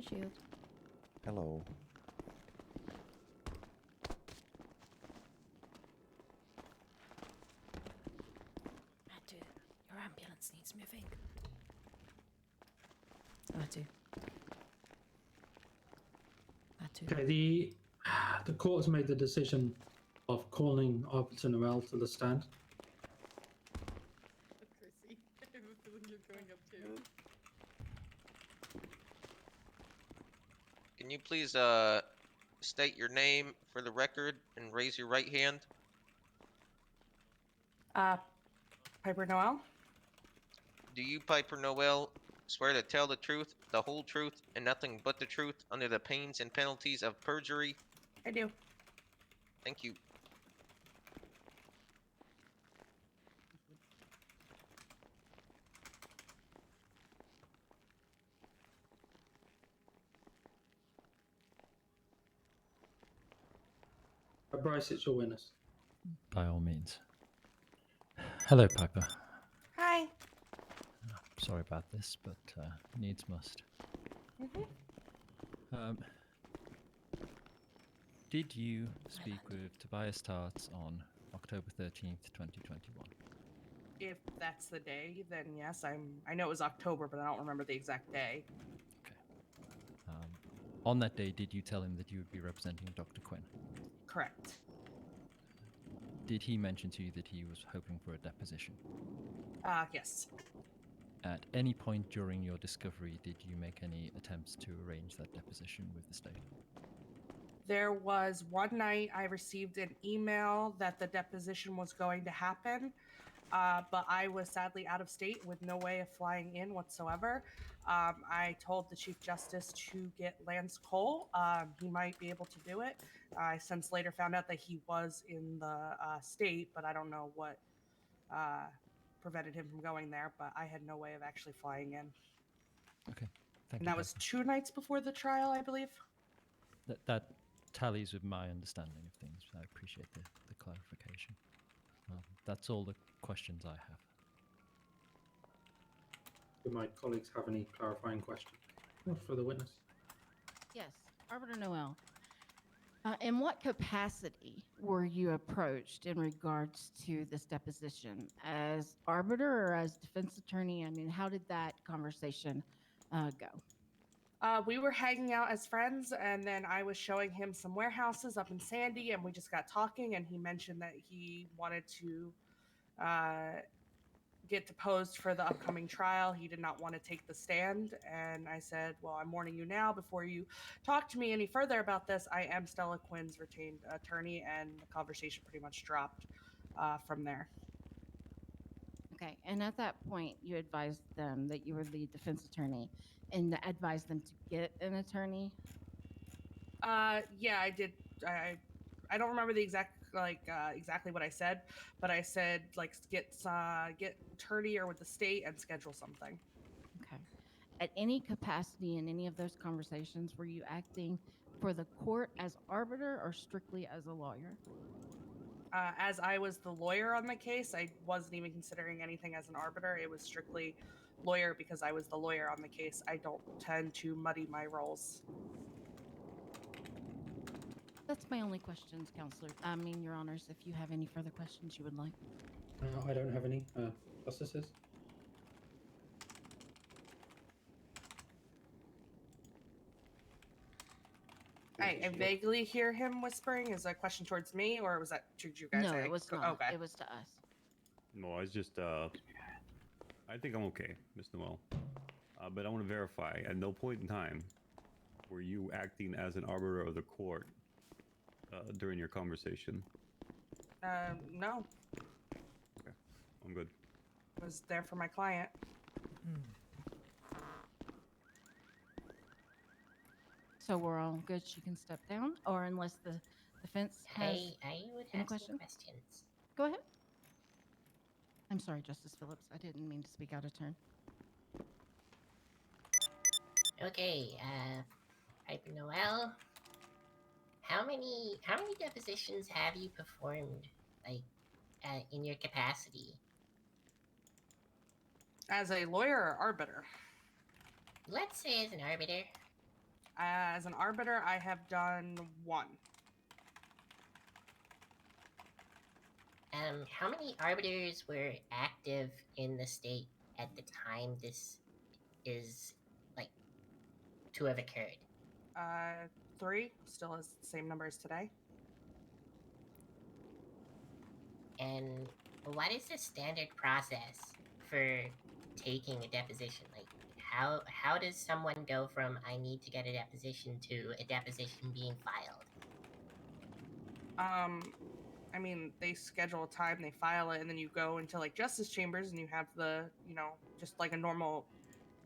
Shield. Hello. Mattu, your ambulance needs moving. Mattu. Mattu. Okay, the court has made the decision of calling Arbiter Noel to the stand. Chrissy, I have a feeling you're going up too. Can you please state your name for the record and raise your right hand? Piper Noel? Do you, Piper Noel, swear to tell the truth, the whole truth, and nothing but the truth under the pains and penalties of perjury? I do. Thank you. Bryce, it's your witness. By all means. Hello, Piper. Hi. Sorry about this, but needs must. Did you speak with Tobias Tarts on October 13th, 2021? If that's the day, then yes, I know it was October, but I don't remember the exact day. Okay. On that day, did you tell him that you would be representing Dr. Quinn? Correct. Did he mention to you that he was hoping for a deposition? Yes. At any point during your discovery, did you make any attempts to arrange that deposition with the state? There was one night I received an email that the deposition was going to happen, but I was sadly out of state with no way of flying in whatsoever. I told the Chief Justice to get Lance Cole. He might be able to do it. I since later found out that he was in the state, but I don't know what prevented him from going there, but I had no way of actually flying in. Okay, thank And you. that was 2 nights before the trial, I believe. That tallies with my understanding of things. I appreciate the clarification. That's all the questions I have. Do my colleagues have any clarifying questions for the witness? Yes, Arbiter Noel. In what capacity were you approached in regards to this deposition? As arbiter or as defense attorney? I mean, how did that conversation go? We were hanging out as friends, and then I was showing him some warehouses up in Sandy, and we just got talking, and he mentioned that he wanted to get deposed for the upcoming trial. He did not want to take the stand, and I said, well, I'm warning you now before you talk to me any further about this. I am Stella Quinn's retained attorney, and the conversation pretty much dropped from there. Okay, and at that point, you advised them that you were the defense attorney and advised them to get an attorney? Yeah, I did. I don't remember the exactly what I said, but I said get attorney or with the state and schedule something. Okay. At any capacity in any of those conversations, were you acting for the court as arbiter or strictly as a lawyer? As I was the lawyer on the case, I wasn't even considering anything as an arbiter. It was strictly lawyer because I was the lawyer on the case. I don't tend to muddy my roles. That's my only questions, Counselor. Your Honors, if you have any further questions you would like. I don't have any. Justices? I vaguely hear him whispering. Is that a question towards me, or was that to you guys? No, it was not. Okay. It was to us. No, I just, I think I'm okay, Miss Noel. But I want to verify, at no point in time were you acting as an arbiter of the court during your conversation? No. Okay, I'm good. I was there for my client. So we're all good. She can step down, or unless the defense has I would any have some questions? questions. Go ahead. I'm sorry, Justice Phillips. I didn't mean to speak out of turn. Okay, Piper Noel, how many depositions have you performed, in your capacity? As a lawyer or arbiter? Let's say as an arbiter. As an arbiter, I have done 1. How many arbiters were active in the state at the time this is like to have occurred? 3 still has the same number as today. And what is the standard process for taking a deposition? Like, how does someone go from I need to get a deposition to a deposition being filed? I mean, they schedule a time, they file it, and then you go into like justice chambers, and you have the, just like a normal,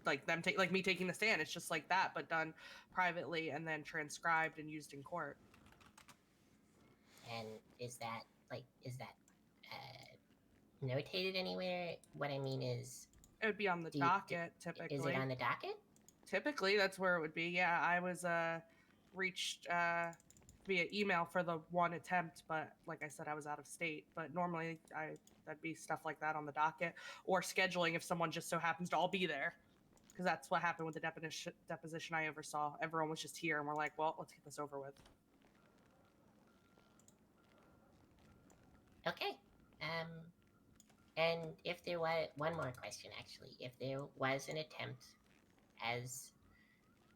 like them take like me taking the stand. It's just like that, but done privately and then transcribed and used in court. And is that notated anywhere? What I mean is, It would be on the docket typically. is it on the docket? Typically, that's where it would be. Yeah, I was reached via email for the 1 attempt, but like I said, I was out of state. But normally, that'd be stuff like that on the docket, or scheduling if someone just so happens to all be there, because that's what happened with the deposition I oversaw. Everyone was just here, and we're like, well, let's get this over with. Okay. And if there was one more question, actually, if there was an attempt as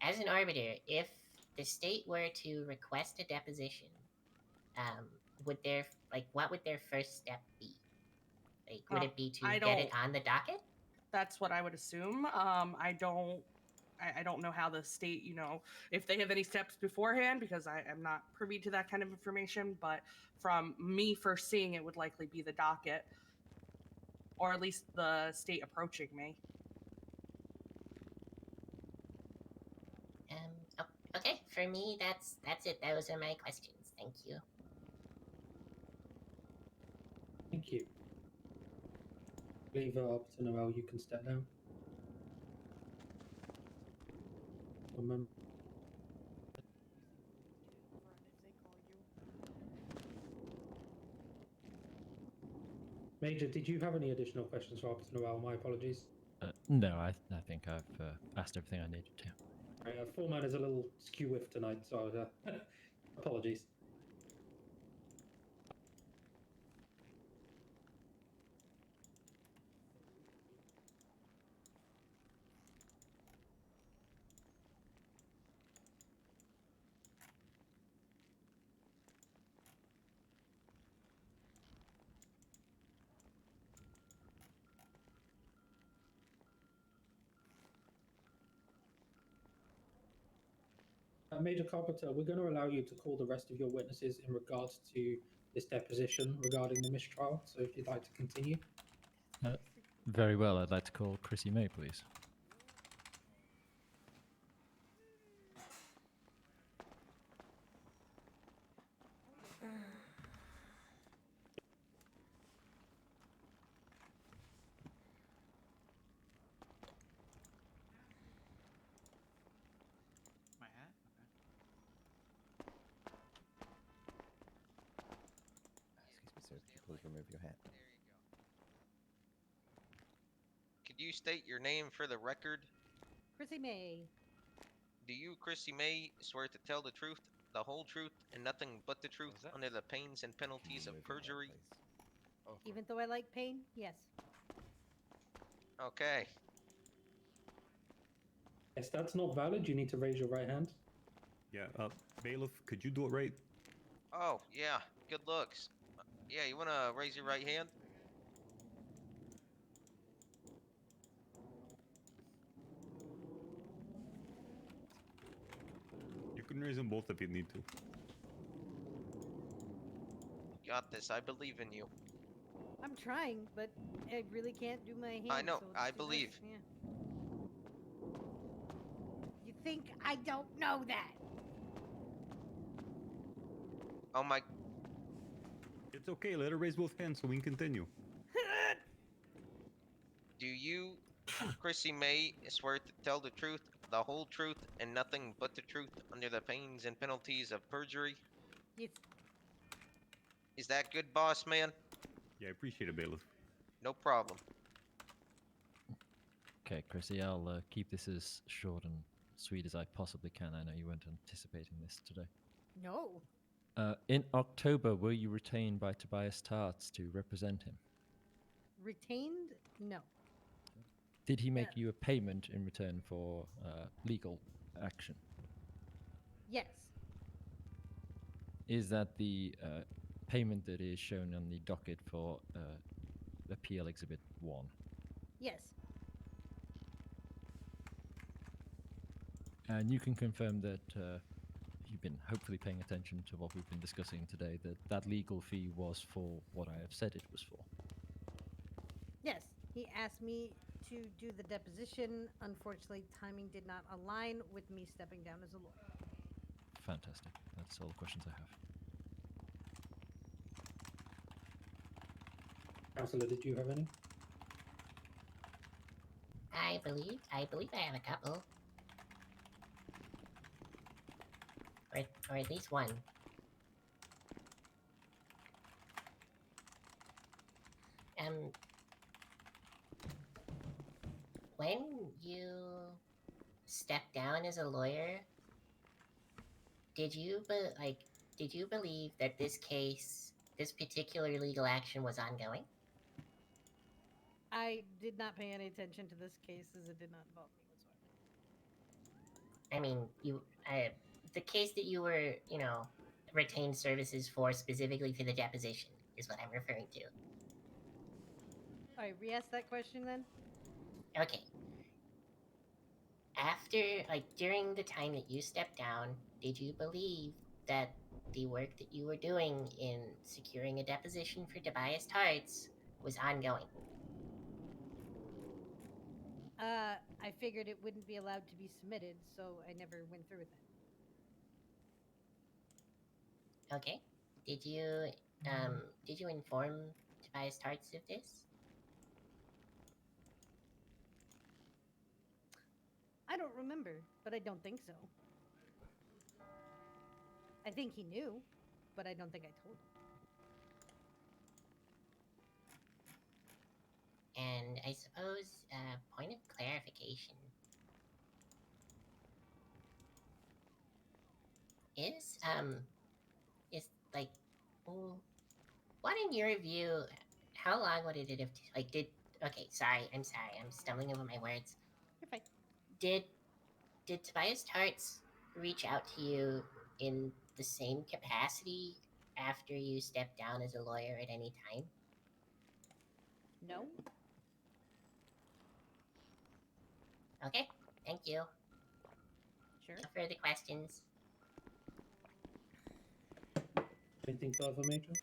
an arbiter, if the state were to request a deposition, what would their first step be? Like, would it be to get it on the docket? That's what I would assume. I don't know how the state, if they have any steps beforehand, because I am not privy to that kind of information. But from me first seeing it, would likely be the docket, or at least the state approaching me. Okay. For me, that's it. Those are my questions. Thank you. Thank you. I believe Arbiter Noel, you can step down. Remember. Major, did you have any additional questions for Arbiter Noel? My apologies. No, I think I've asked everything I needed to. Right, format is a little skew-whiff tonight, so apologies. Major Carpenter, we're going to allow you to call the rest of your witnesses in regards to this deposition regarding the mistrial. So if you'd like to continue. Very well. I'd like to call Chrissy May, please. My hat? Excuse me, sir. Please remove your hat. There you go. Could you state your name for the record? Chrissy May. Do you, Chrissy May, swear to tell the truth, the whole truth, and nothing but the truth under the pains and penalties of Remove your hat, perjury? please. Even though I like pain, yes. Okay. Yes, that's not valid. You need to raise your right hand. Yeah, bailiff, could you do it right? Oh, yeah. Good looks. Yeah, you wanna raise your right hand? You can raise them both if you need to. Got this. I believe in you. I'm trying, but I really can't do my hand. I know, so I this is believe. Yeah. You think I don't know that? Oh my. It's okay, let her raise both hands so we can continue. Do you, Chrissy May, swear to tell the truth, the whole truth, and nothing but the truth under the pains and penalties of perjury? Yes. Is that good, boss man? Yeah, I appreciate it, bailiff. No problem. Okay, Chrissy, I'll keep this as short and sweet as I possibly can. I know you weren't anticipating this today. No. In October, were you retained by Tobias Tarts to represent him? Retained? No. Did he make you a payment in return for legal action? Yes. Is that the payment that is shown on the docket for Appeal Exhibit 1? Yes. And you can confirm that you've been hopefully paying attention to what we've been discussing today, that that legal fee was for what I have said it was for. Yes. He asked me to do the deposition. Unfortunately, timing did not align with me stepping down as a lawyer. Fantastic. That's all the questions I have. Councillor, did you have any? I believe I have a couple. Or at least one. When you stepped down as a lawyer, did you believe that this particular legal action was ongoing? I did not pay any attention to this case as it did not involve me whatsoever. I mean, the case that you were, retained services for specifically for the deposition is what I'm referring to. All right, re-ask that question then. Okay. During the time that you stepped down, did you believe that the work that you were doing in securing a deposition for Tobias Tarts was ongoing? I figured it wouldn't be allowed to be submitted, so I never went through with it. Okay. Did you inform Tobias Tarts of this? I don't remember, but I don't think so. I think he knew, but I don't think I told him. And I suppose, point of clarification. What in your view, how long would it have, okay, I'm sorry, I'm stumbling over my words. You're fine. Did Tobias Tarts reach out to you in the same capacity after you stepped down as a lawyer at any time? No. Okay, thank you. Sure. No further questions. Anything further, Major?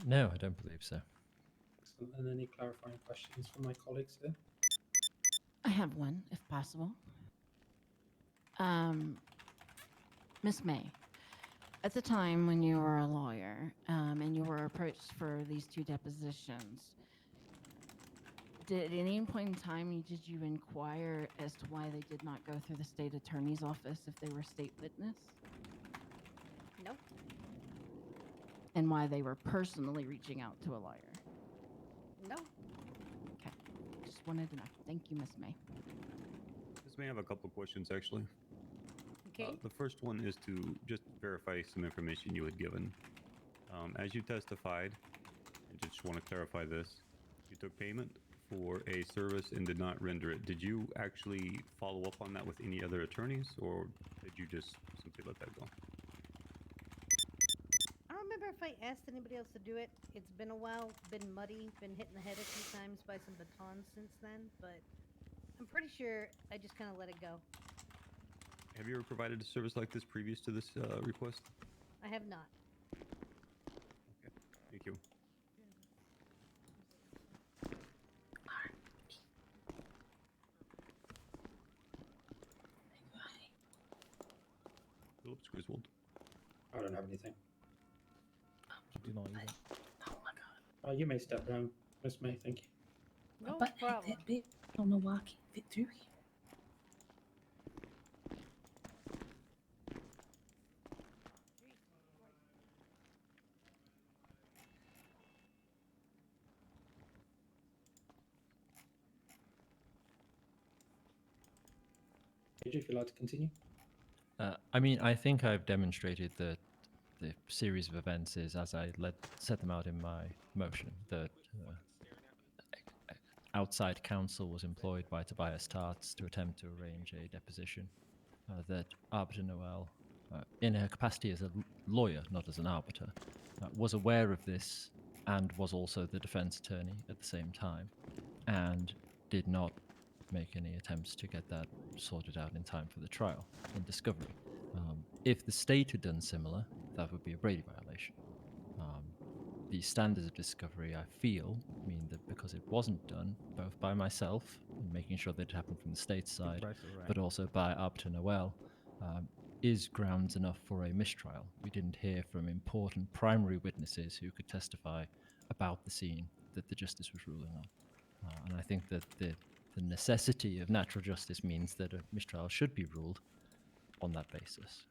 No, I don't believe so. Excellent. And any clarifying questions from my colleagues here? I have one, if possible. Miss May, at the time when you were a lawyer and you were approached for these two depositions, at any point in time did you inquire as to why they did not go through the state attorney's office if they were state witness? No. And why they were personally reaching out to a lawyer? No. Okay, just wanted to know. Thank you, Miss May. This may have a couple questions actually. Okay. The first one is to just verify some information you had given. As you testified, I just want to clarify this. You took payment for a service and did not render it. Did you actually follow up on that with any other attorneys, or did you just simply let that go? I don't remember if I asked anybody else to do it. It's been a while, been muddy, been hit in the head a few times by some batons since then, but I'm pretty sure I just kind of let it go. Have you ever provided a service like this previous to this request? I have not. Okay, thank you. Phillips Griswold. I don't have anything. Do not either. You may step down, Miss May. Thank you. No But problem. that bit, I don't know why I can't fit through here. Major, if you'd like to continue. I mean, I think I've demonstrated that the series of events is, as I set them out in my motion, that outside counsel was employed by Tobias Tarts to attempt to arrange a deposition, that Arbiter Noel, in her capacity as a lawyer, not as an arbiter, was aware of this and was also the defense attorney at the same time, and did not make any attempts to get that sorted out in time for the trial and discovery. If the state had done similar, that would be a Brady violation. The standards of discovery, I feel, mean that because it wasn't done, both by myself, in making sure that it happened from the state side, but also by Arbiter Noel, is grounds enough for a mistrial. We didn't hear from important primary witnesses who could testify about the scene that the justice was ruling on. And I think that the necessity of natural justice means that a mistrial should be ruled on that basis.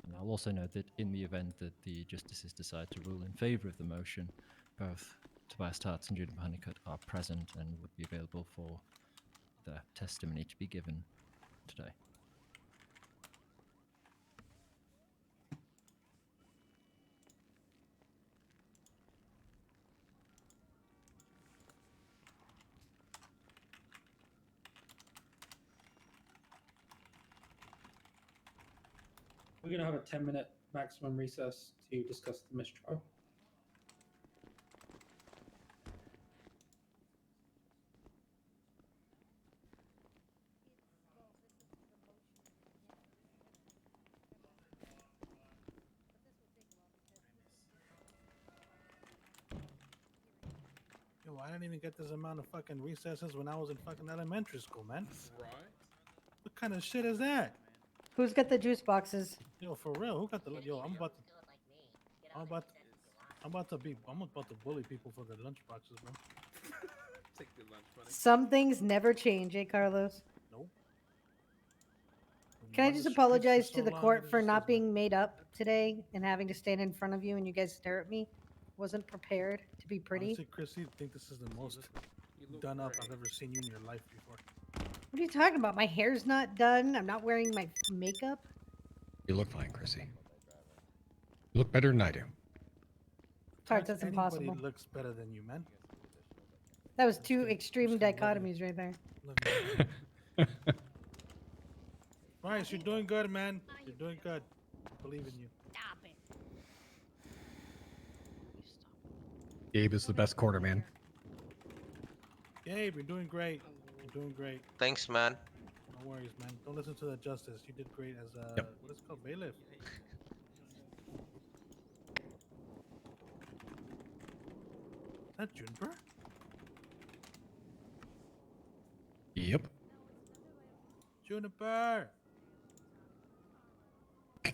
And I'll also note that in the event that the justices decide to rule in favour of the motion, both Tobias Tarts and Juniper Honeycutt are present and would be available for the testimony to be given today. We're going to have a 10-minute maximum recess to discuss the mistrial. Yo, I didn't even get this amount of fucking recesses when I was in fucking elementary school, man. Right. What kind of shit is that? Who's got the juice boxes? Yo, for real, who got the? Yo, I'm about to bully people for their lunch boxes, man. Take the lunch money. Some things never change, eh, Carlos? Nope. Can I Run just the streets apologize for to so the long, court it for just not is, being made up today and having to stand in front of you and you guys stare at me? Wasn't prepared to be pretty. Honestly, Chrissy, I think this is the most You look done up great. I've ever seen you in your life before. What are you talking about? My hair's not done. I'm not wearing my makeup. You look fine, Chrissy. You look better than I do. Tarts, that's Anybody impossible. looks better than you, man. That was two kidding. extreme Just kidding, love you. dichotomies right there. Look. Bryce, you're doing good, man. You're doing good. I believe in you. Stop it. Gabe is the best quarterman. Gabe, you're doing great. You're doing great. Thanks, man. No worries, man. Don't listen to the justice. You did great as a Yep. what is it called, bailiff. Is that Juniper? Yep. Juniper. I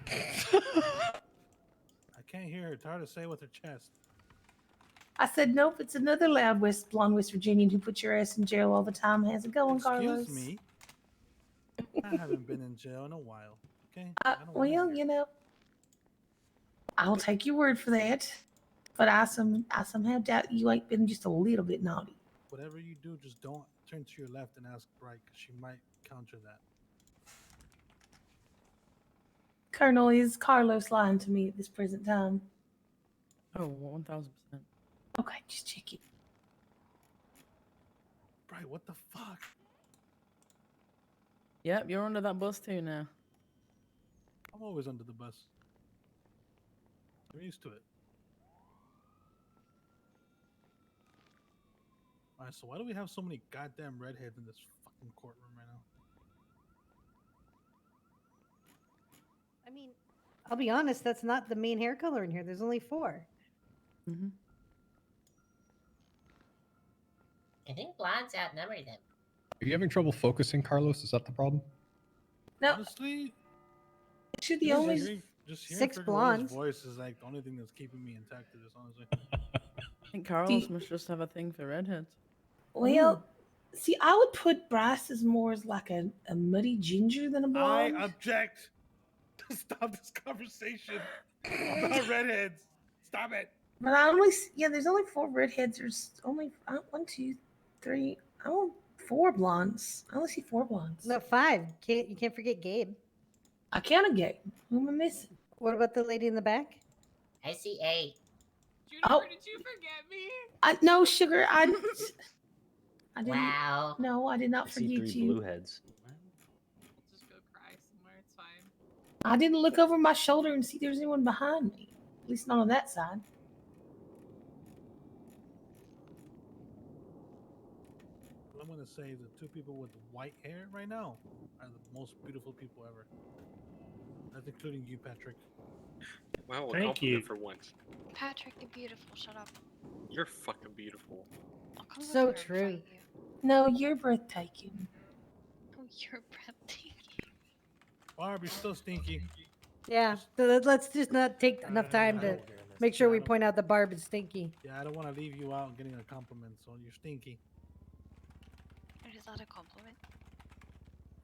can't hear her. It's hard to say with her chest. I said, nope, it's another loud blonde West Virginian who put your ass in jail all the time. How's it going, Carlos? Excuse me. I haven't been in jail in a while. Okay. I don't wanna Well, hear it. you know, I'll take your word for that. But I somehow doubt you ain't been just a little bit naughty. Whatever you do, just don't turn to your left and ask Bright, because she might counter that. Colonel, is Carlos lying to me at this present time? Oh, 1000%. Okay, just check it. Bright, what the fuck? Yep, you're under that bus too now. I'm always under the bus. I'm used to it. Alright, so why do we have so many goddamn redheads in this fucking courtroom right now? I mean, I'll be honest, that's not the main hair color in here. There's only 4. Mm-hmm. I think blondes outnumber them. Are you having trouble focusing, Carlos? Is that the problem? No, Honestly, should the just only hearing 6 Figueroa's blondes. voice is like the only thing that's keeping me intact to this, honestly. I think Carlos must just have a thing for redheads. well, See, I would put Bryce as more as like a muddy ginger than a blonde. I object. Stop this conversation about redheads. Stop it. But I only there's only 4 redheads. There's only 1, 2, 3. I want 4 blondes. I only see 4 blondes. No, 5. You can't forget Gabe. I counted Gabe. Who am I missing? What about the lady in the back? I see 8. Junior, Oh. did you forget me? No, sugar. I didn't. Wow. No, I did not I see forget 3 you. blue heads. I'll just go cry somewhere. It's fine. I didn't look over my shoulder and see there's anyone behind me. At least not on that side. I'm gonna say the 2 people with white hair right now are the most beautiful people ever. That's including you, Patrick. Wow, a Thank compliment you. for once. Patrick, you're beautiful. Shut up. You're fucking beautiful. I'll come over So there and true. fight you. No, you're breathtaking. Oh, you're breathtaking. Barb, you're still stinky. Yeah, let's just not take enough time to make sure we point out that Barb is stinky. Yeah, I don't want to leave you out getting a compliment, so you're stinky. Is that a compliment?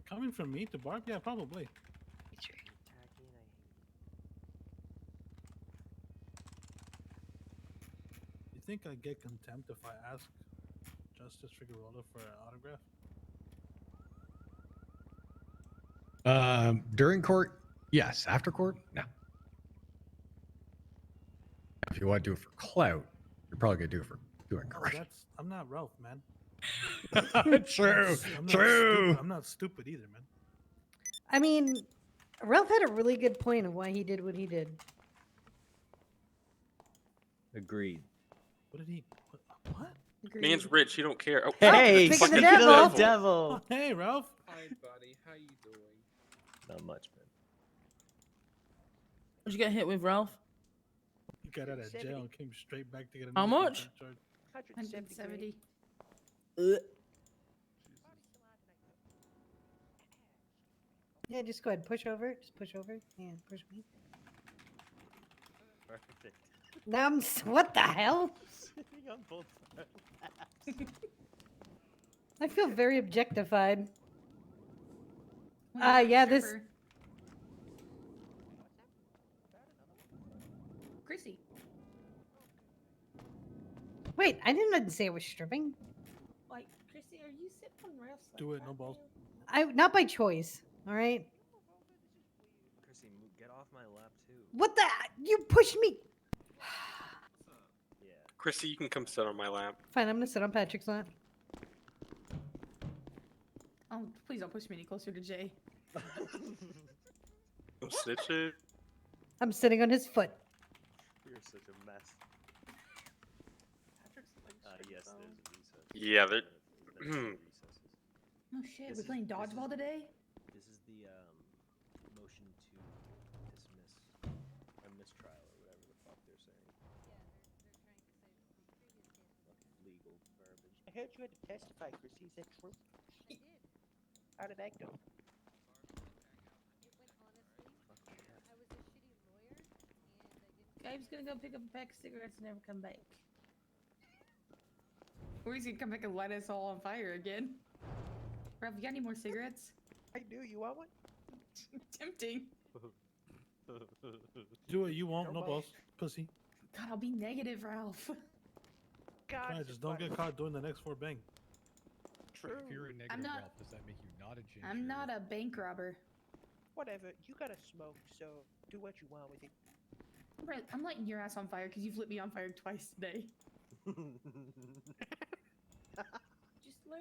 Coming from me to Barb? Yeah, probably. It's true. You think I'd get contempt if I ask Justice Figueroa for an autograph? During court, yes. After court, no. If you want to do it for clout, you're probably gonna do it for doing Oh, court. I'm not Ralph, man. True. I'm not True. Stupid. I'm not stupid either, man. I mean, Ralph had a really good point of why he did what he did. Agreed. What did he? What? Man's rich. You don't care. Oh, Hey, pick of the speak devil. of the devil. Oh, hey, Ralph. Hi, buddy. How you doing? Not much, man. Did you get hit with, Ralph? He got out of jail and came straight back to get How another much? charge. 170. Yeah, just go ahead, push over. Just push over. Yeah, push me. Perfect. Now what the hell? Sitting on both sides. I feel very objectified. Yeah, this. Chrissy. Wait, I didn't say it was stripping. Wait, Chrissy, are you sitting on Ralph's lap Do it, no right balls. now? Not by choice. All right. Chrissy, get off my lap too. What the? You pushed me. Yeah. Chrissy, you can come sit on my lap. Fine, I'm gonna sit on Patrick's lap. Oh, please don't push me any closer to Jay. I'm snitching. I'm sitting on his foot. You're such a mess. Yes, there's a recess. Yeah, there. There's recesses. Oh shit, This we're is- playing this dodgeball is- today? This is the motion to dismiss a mistrial or whatever the fuck they're saying. Legal verbiage. I heard you had to testify, Chrissy. Is that true? How did that go? Gabe's gonna go pick up a pack of cigarettes and never come back. Or he's gonna come back and light us all on fire again. Ralph, you got any more cigarettes? I do. You want one? Tempting. Do what you want, No no balls. balls, pussy. God, I'll be negative, Ralph. God, Yeah, this just is don't fun. get caught doing the next 4 bang. True. If you're a negative not- Ralph, does that make you not a ginger? I'm not a bank robber. Whatever. You gotta smoke, so do what you want with it. Brett, I'm lighting your ass on fire because you've lit me on fire twice today. Just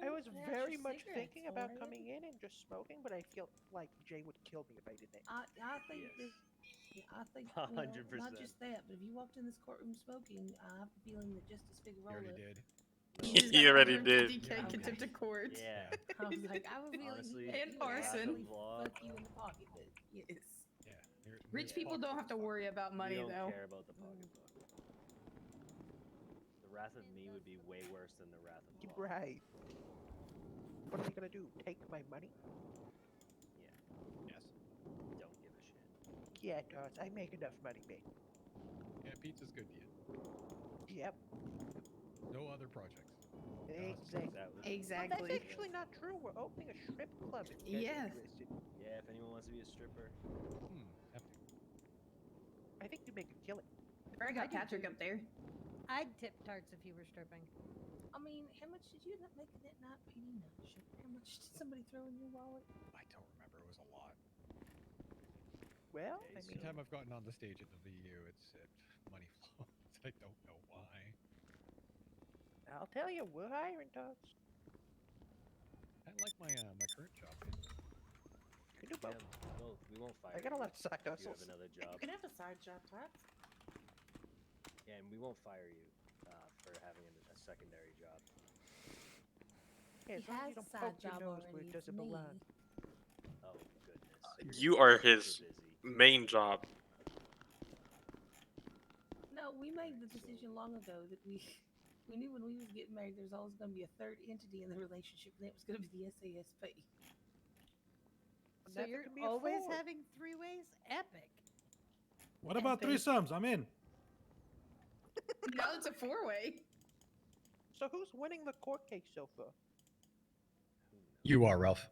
I was very much thinking about coming in and just smoking, but I feel like Jay would kill me if I did that. I think Yes. I think you know, 100%. not just that, but if you walked in this courtroom smoking, I have a feeling that Justice You Figueroa. already did. He already did. Okay. Contempt of court. Yeah. I was like, I have a feeling Honestly, he and would arson. actually Vlog. fuck you in the pocketbook. Yes. Yeah. Rich people don't have to worry about money, we don't though. care about the pocketbook. The wrath of me would be way worse than the wrath of Vlog. Right. What are they gonna do? Take my money? Yes. Don't give a shit. Yeah, it does. I make enough money, babe. Yeah, pizza's good to you. Yep. No other projects. Exactly. Well, Exactly. that's actually not true. We're opening a strip club. If you guys are Yeah. interested. Yeah, if anyone wants to be a stripper. I think you make a killing. I got Patrick up there. I'd tip tarts if you were stripping. I mean, how much did you end up making that night, Penny? No, sugar. How much did somebody throw in your wallet? I don't remember. It was a lot. Well, I Every mean, time I've gotten on the stage at the VU, money flows. I don't know why. I'll tell you, we're hiring tarts. I like my my current job. You can do both. Both. We won't fire. I got a you lot of side if you have hustles. another You job. can have a side job, Tots. Yeah, and we won't fire you for having a secondary job. Yeah, as long as you don't poke your nose where it doesn't belong. Oh goodness. You are super his busy. main job. No, we made the decision long ago that we knew when we was getting married there was always going to be a third entity in the relationship, and that was going to be the SASP. So Never you're can be a always four. having three ways? Epic. What about Epic. threesomes? I'm in. Now it's a 4-way. So who's winning the court case so far? You are, Ralph.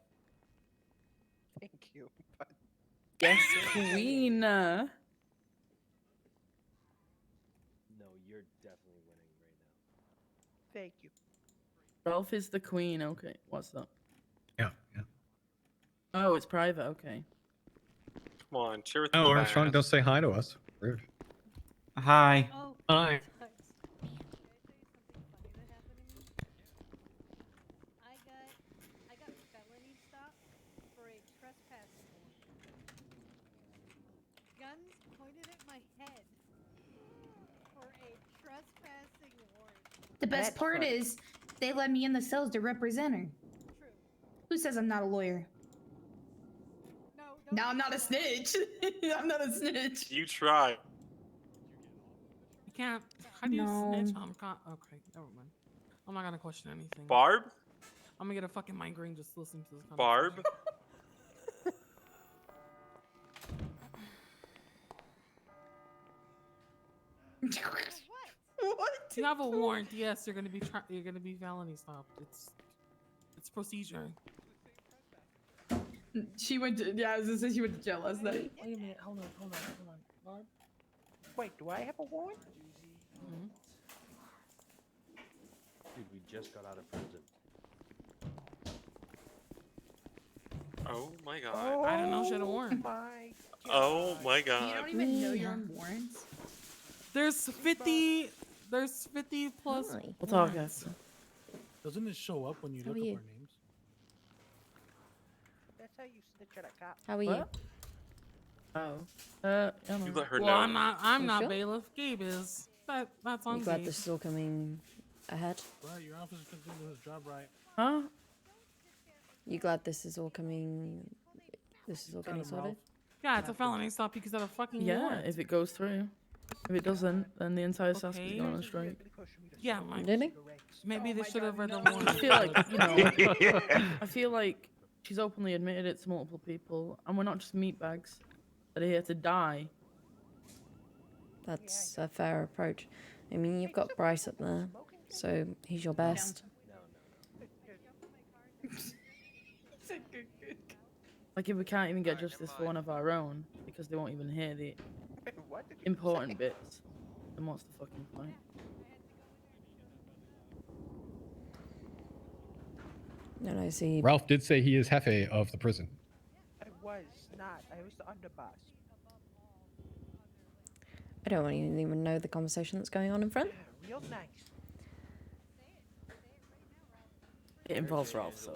Thank you. But Yes, queen. No, you're definitely winning right now. thank you. Ralph is the queen. Okay, what's that? Yeah, yeah. Oh, it's private. Okay. Come on, cheer with Oh, the Armstrong, band. don't say hi to us. Rude. Hi. Oh, Hi. tarts. Can I tell you something funny that happened to me? I got felony stopped for a trespassing warrant. Guns pointed at my head for a trespassing warrant. The best That's part funny. is they let me in the cells to represent her. True. Who says I'm not a lawyer? No, No, I'm not a snitch. I'm not a snitch. You try. You can't. How do you No. snitch? Okay, never mind. I'm not gonna question anything. Barb? I'm gonna get a fucking migraine just listening to this conversation. Barb? What? You have a warrant. Yes, you're gonna be you're gonna be felony stopped. It's procedure. She went to, yeah, I was gonna say she went to jail last night. Wait a minute. Hold on. Barb? Wait, do I have a warrant? Mhm. Dude, we just got out of prison. Oh my god. I don't know she had a warrant. My Oh my You god. don't even know your own warrants. There's 50. There's 50 plus. We'll talk warrants. after. Doesn't it show up when you How look are up you? our names? That's how you snitch at a cop. How are you? What? Oh. Yeah, You no. let her Well, know. I'm You not sure? bailiff. Gabe is. That's on I'm glad Gabe. this is all coming ahead. Right, your officer can do his job right. Huh? You glad this is all coming? This is all Tell getting him, Ralph. sorted? Yeah, it's a felony stop because of a fucking Yeah, warrant. if it goes through. If it doesn't, then the entire Sask is Okay. going on strike. Yeah, Mike. Really? Maybe Oh they my should have God, read the no. warrant. I feel like, you know, I feel like she's openly admitted it to multiple people, and we're not just meatbags that are here to die. That's a fair approach. I mean, you've got Bryce up there, so he's your best. Like, if we can't even get justice for one of our own, because they won't even hear the What did you important say? bits, then what's the fucking point? No, no, see. Ralph did say he is Hefe of the prison. I was not. I was the underboss. I don't even know the conversation that's going on in front. Real nice. It involves Ralph, so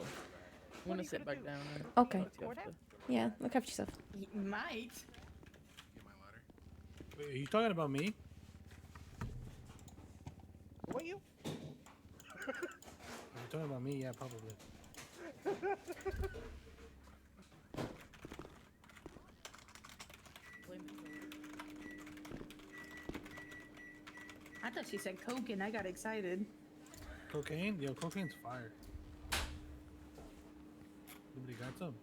I'm gonna sit back down. And Okay. talk to you after. Yeah, look after yourself. You might. Wait, are you talking about me? Were you? If you're talking about me, yeah, probably. I thought she said coke and I got excited. Cocaine? Yo, cocaine's fire. Nobody got some?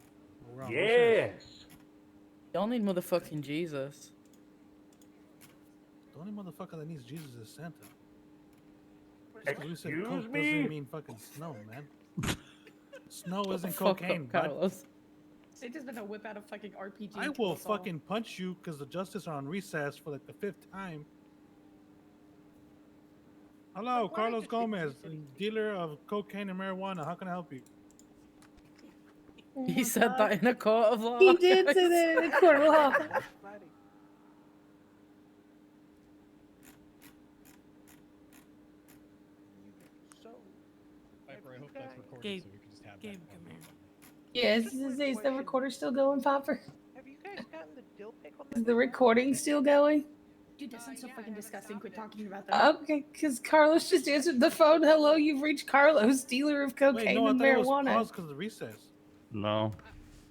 Well, we're on Yes. Y'all need motherfucking Jesus. The only motherfucker that needs Jesus is Santa. We said Excuse coke me? doesn't mean fucking snow, man. Snow isn't Fuck up, cocaine, bud. Carlos. They just gonna whip out a fucking RPG. I and kill will us all. fucking punch you because the justice are on recess for like the 5th time. Hello, Carlos Gomez, dealer of cocaine and marijuana. How can I help you? He said that in a court of law. He did say guys. that in a court of law. Buddy. So, Piper, I have hope you that's guys- recorded Gabe, so we can just have Gabe, that. come here. Yes, Just a quick is the question. recorder still going, Popper? Have you guys gotten the dill pick on Is that? the recording still going? Dude, that sounds so fucking disgusting. Quit talking about that. Okay, because Carlos just answered the phone. Hello, you've reached Carlos, dealer of cocaine Wait, no, I and thought it was marijuana. paused because of the recess. No.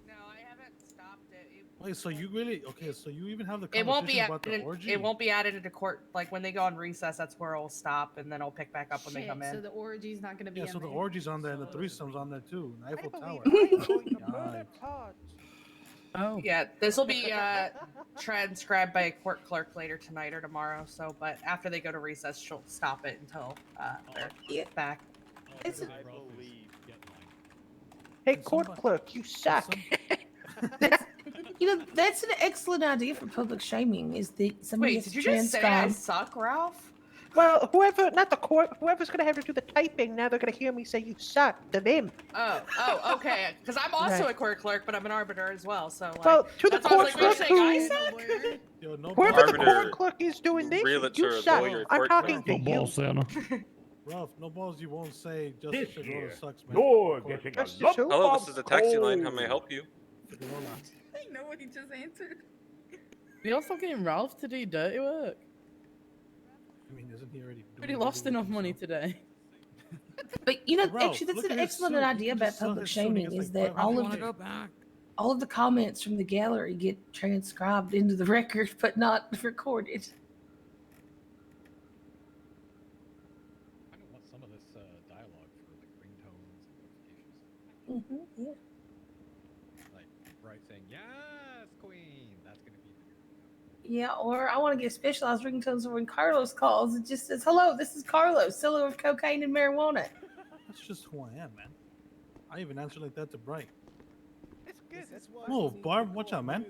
No, I haven't stopped it. Wait, so you really okay? So you even have the It won't be conversation about the added. orgy? It won't be added into court. Like when they go on recess, that's where it'll stop, and then it'll pick back up when they Shit, come in. so the orgy's not gonna be Yeah, in so the there. orgy's on there and the threesome's on there too. and I Eiffel believe Tower. I am going to murder Yikes. Todd. Oh. Yeah, this will be transcribed by a court clerk later tonight or tomorrow. So, but after they go to recess, she'll stop it until they're back. It's a- Hey, court clerk, you suck. You know, that's an excellent idea for public shaming. Is that somebody Wait, has did to you just say I transcribe? suck, Ralph? Well, whoever, not the court, whoever's gonna have to do the typing, now they're gonna hear me say you suck to them. Oh, okay. Because I'm also Right. a court clerk, but I'm an arbiter as well. So, like, Well, to the that's why I was court like, clerk "Wait, you who, saying I suck?" Yo, no whoever balls. the Arbiter, court clerk is doing this, realtor, you suck. lawyer, I'm court talking clerk. to you. Santa. Ralph, no balls. You won't say This Justice Figueroa year, sucks, man. you're Court. getting a Justice lump who? Hello, of this is the taxi line. How coal. may I help you? Figueroa. I know what he just answered. You're still getting Ralph to do dirty work. I mean, isn't he already? But he doing lost dirty work enough money himself? today. But you know, Ralph, actually, that's look an at his excellent suit. You idea can about just sell public his suit and he shaming. gets Is like that all I of want to the go back. all of the comments from the gallery get transcribed into the record, but not recorded. I don't want some of this dialogue for like ringtones and notifications. Yeah. Like Bright saying, "Yes, Queen." That's gonna be the Yeah, or I want to get specialized ringtones when Carlos calls. It just says, "Hello, this is Carlos, seller of cocaine and marijuana." That's just who I am, man. I even answer like that to Bright. It's good. That's why Whoa, Barb, watch out, man.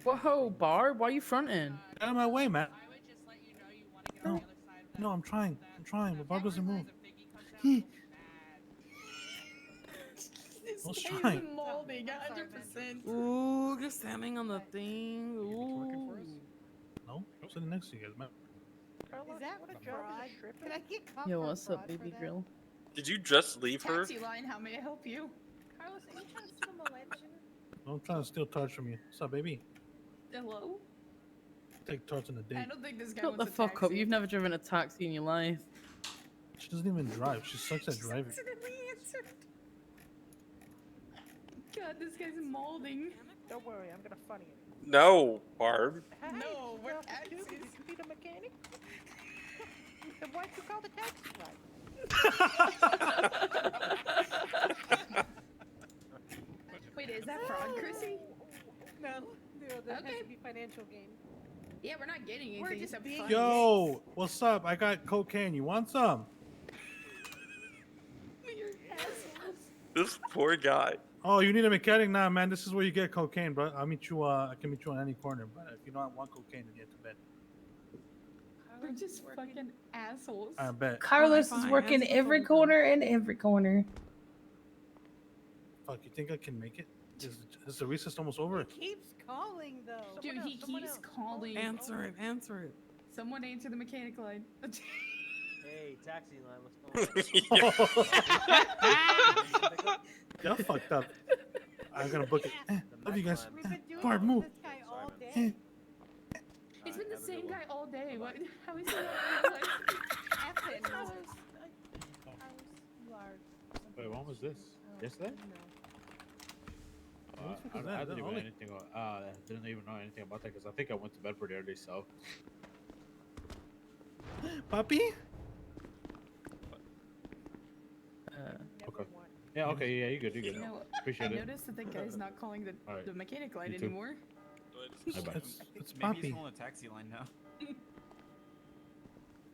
Whoa, Barb, why are you fronting? Get out of my way, man. I would just let you know you want to get on No, the other side of that. no, I'm trying. I'm trying, but Barb doesn't move. This I was guy trying. is molding 100%. Ooh, you're standing on the thing. Ooh. No, I'm sitting next to you guys, man. Carlos, Is that what a fraud? job as a stripper? Can I get Yo, what's up, baby girl? Did you just leave her? Taxi line, how may I help you? Carlos, are you trying to steal my legend? I'm trying to steal tarts from you. What's up, baby? Hello? Take tarts on a I date. don't think this guy Shut the wants a fuck up. taxi. You've never driven a taxi in your life. She doesn't even drive. She sucks at driving. Accidentally answered. God, this guy's molding. Don't worry, I'm gonna funny it. No, Barb. Hey, No, we're Ralph, taxis. Did you be the mechanic? Then why'd you call the taxi line? Wait, is that fraud, Chrissy? No, there Okay. has to be financial gain. Yeah, we're not getting We're anything just except being- fun. Yo, what's up? I got cocaine. You want some? You're assholes. This poor guy. Oh, you need a mechanic? Nah, man. This is where you get cocaine, bro. I'll meet you. I can meet you on any corner. But if you don't want cocaine, then get to bed. We're just fucking assholes. I bet. Carlos is fine. working Answer the every phone. corner and every corner. Fuck, you think I can make it? Is the recess almost over? Keeps calling though. Dude, he keeps calling. Answer it. Answer it. Someone answer the mechanic line. Hey, taxi line, what's going on? Y'all fucked up. I'm gonna book it. Love you guys. We've been doing Barb, this move. with this guy all Eh. day. It's been the have a same good guy all day. What? How is he not realizing? Carlos, Wait, when was this? Yesterday? What the fuck is I that? didn't even know Ollie? anything. Didn't even know anything about that because I think I went to bed pretty early. So Puppy? okay. Yeah. Okay. Yeah. You good? You good? You know, I Appreciate it. noticed that the guy's not calling the, Alright. the mechanic line You too. anymore. Bye bye. It's Maybe Poppy. he's pulling a taxi line now.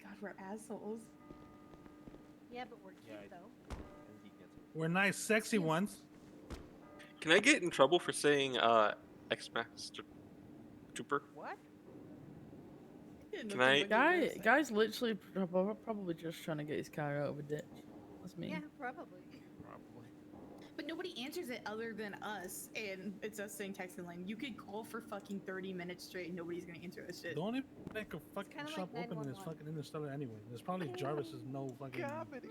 God, we're assholes. Yeah, but we're cute though. And he gets it. We're nice, sexy ones. Can I get in trouble for saying X-Master Trooper? What? Can I? Guy's literally probably just trying to get his car out of a ditch. That's me. Yeah, probably. But nobody answers it other than us, and it's us saying text line. You could call for fucking 30 minutes straight, and nobody's gonna answer that shit. Don't even make a fucking kinda shop like open in this 911. fucking Interstellar anyway. There's probably Jarvis is no fucking. Comedy.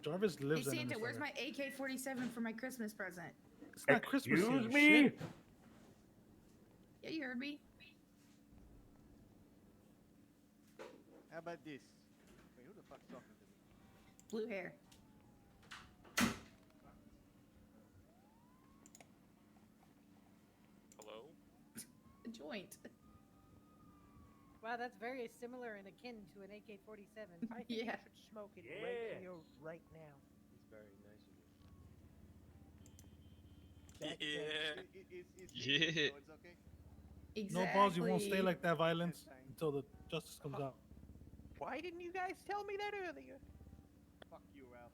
Jarvis Hey lives in Santa, Interstellar. where's my AK-47 for my Christmas present? It's not Christmas Excuse yet, me? shit. Yeah, you heard me. How about this? Wait, who the fuck's talking to me? Blue hair. Hello? A joint. Wow, that's very similar and akin to an AK-47. I think Yeah. you should smoke it right here, right now. He's very nice of you. Yeah. Yeah. So it's okay? Exactly. No balls, you won't stay like that, violence, until the justice comes out. Why didn't you guys tell me that earlier? Fuck you, Ralph.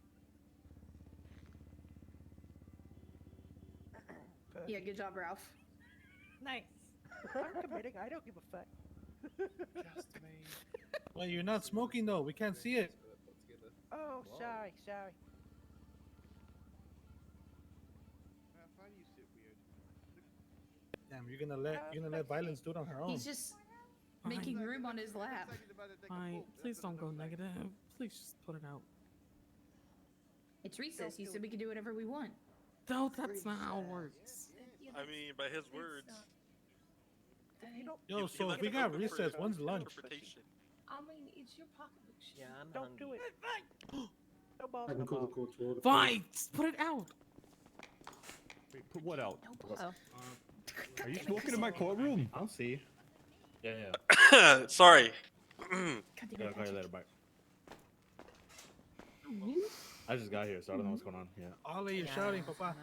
Yeah, good job, Ralph. Nice. I'm committing. I don't give a fuck. Just me. Well, you're not smoking though. We can't see it. Oh, sorry. Ralph, why do you sit weird? Damn, you're gonna let violence do it on her own. He's just making room on his lap. Fine. Please don't go negative. Please just put it out. It's recess. You said we could do whatever we want. No, that's not how it works. I mean, by his words. Yo, so if we got recess, when's lunch? Interpretation. I mean, it's your pocketbook shit. Yeah, I'm Don't do hungry. it. No balls. I can call the court to order. Fine, just put it out. Wait, put what out? Oh. Are you smoking in my courtroom? I'll see. Yeah. Sorry. Yeah, I'll call you later. Bye. I just got here, so I don't know what's going on. Yeah. Ollie, you're shouting, Papa.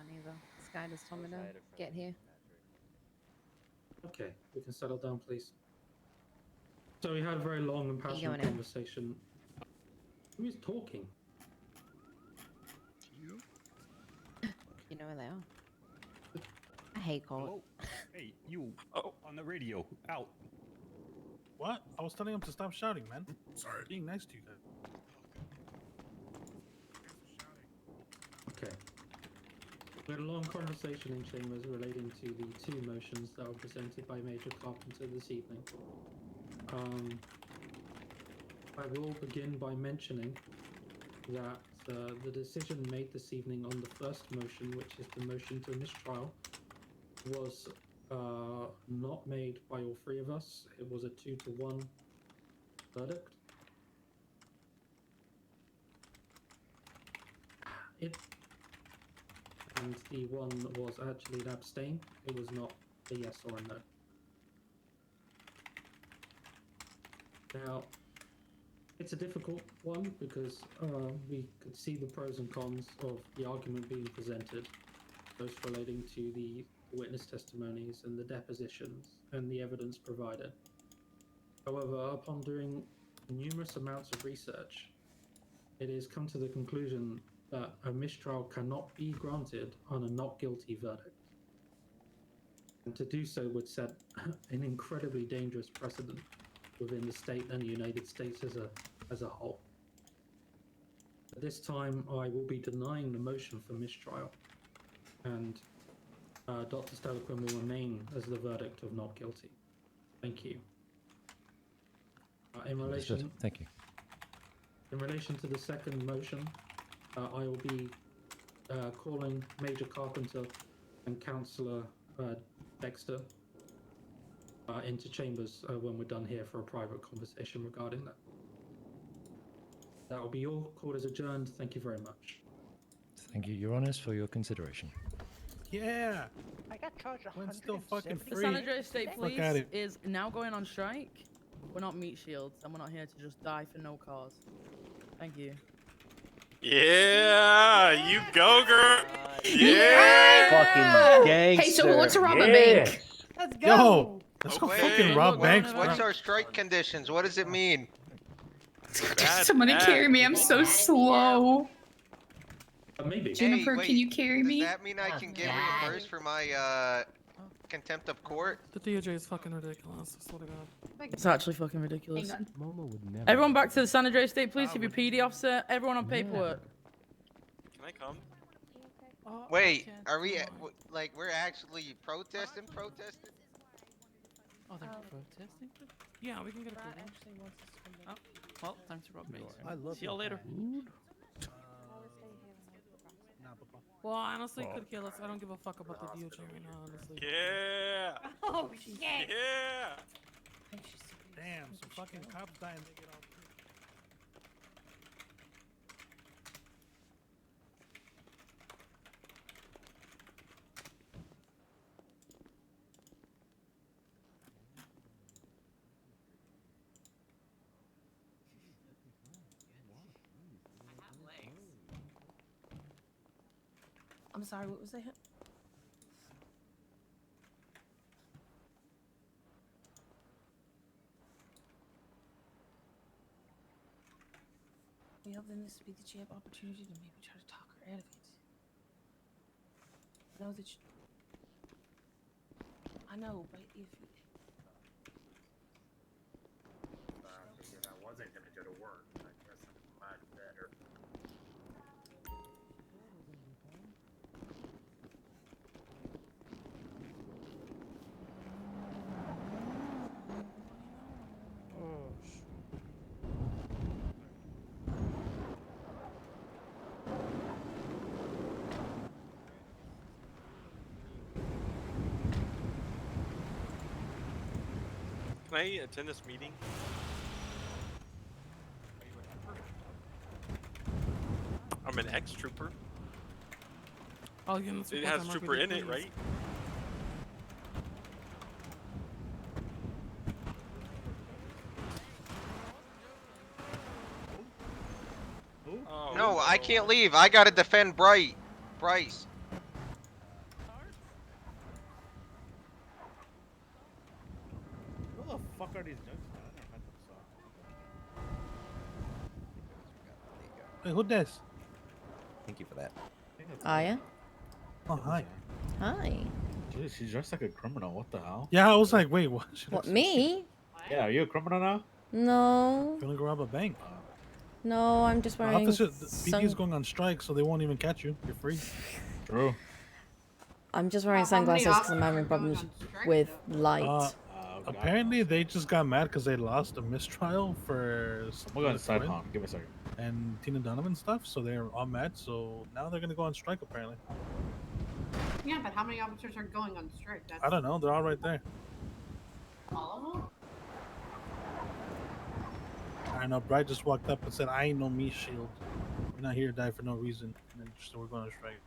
This guy just told me to get here. Okay, we can settle down, please. So we had a very long and Are you passionate going in? conversation. Who is talking? You know where they are. I hate court. Hello? Hey, you. Oh. On the radio. Out. What? I was telling him to stop shouting, man. Sorry. Being nice to you guys. Okay. We had a long conversation in chambers relating to the two motions that were presented by Major Carpenter this evening. I will begin by mentioning that the decision made this evening on the first motion, which is the motion to mistrial, was not made by all three of us. It was a 2-1 verdict. And the one was actually an abstain. It was not a yes or a no. Now, it's a difficult one because we could see the pros and cons of the argument being presented, both relating to the witness testimonies and the depositions and the evidence provided. However, upon doing numerous amounts of research, it has come to the conclusion that a mistrial cannot be granted on a not guilty verdict. And to do so would set an incredibly dangerous precedent within the state and the United States as a whole. At this time, I will be denying the motion for mistrial, and Dr. Steliquin will remain as the verdict of not guilty. Thank you. In Understood. relation, Thank you. in relation to the second motion, I will be calling Major Carpenter and Councillor Dexter into chambers when we're done here for a private conversation regarding that. That will be all. Court is adjourned. Thank you very much. Thank you, Your Honours, for your consideration. Yeah. I got charged When still fucking 170. The free. San Andreas State Look Police at it. is now going on strike. We're not meat shields, and we're not here to just die for no cause. Thank you. Yeah, you go, girl. Yeah. Fucking gangster. Hey, so what's a rob a bank? Let's Yo, Let's go Okay, fucking rob what- banks, What's bro. our strike conditions? What does it mean? Someone to carry me. I'm so slow. Maybe. Jennifer, Hey, can you wait, carry me? Does that mean I can get reimbursed for my contempt of court? The DOJ is fucking ridiculous. I swear to God. It's actually fucking ridiculous. Hang Momo would never. Everyone back to the San Andreas State Police. If you're PD officer, everyone on paperwork. Can I come? Wait, are we like we're actually protesting? Oh, they're protesting? Yeah, we can get approval. Oh, well, time to rob me. I love See you your later. food. Nah, Papa. Well, I honestly could care less. I don't give a fuck about the DOJ right now, honestly. Yeah. Oh shit. Yeah. Damn, some fucking cops dying. They get all. I'm sorry, what was that? Well, then this would be the jab opportunity to maybe try to talk her out of it. Know that I know, but if I wasn't gonna go to work, I guess I'm much better. Can I attend this meeting? I'm an ex-trooper. Oh, yeah, that's It what has I'm trooper in it, please. right? Oh, No, I can't leave. I gotta defend Bryce. Who the fuck are these judges? I never met them, so. Hey, who this? Thank you for that. Aya? Oh, hi. Hi. Dude, she's dressed like a criminal. What the hell? Yeah, I was like, wait, what? She What, looks- me? Yeah, are you a criminal now? No. Gonna go rob a bank. No, I'm just The wearing. officer, the PD is going on strike, so they won't even catch you. You're free. True. I'm just wearing How many sunglasses because I'm having problems with light. Apparently, they just got mad because they lost a mistrial for. We're going to side Quinn palm. Give me a second. And Tina Donovan stuff, so they're all mad. So now they're gonna go on strike. Apparently, Yeah, but how many officers are going on strike? That's I don't know. They're all right there. all of them. I know. Bright just walked up and said, "I ain't no me shield. We're not here to die for no reason." And then so we're going on strike.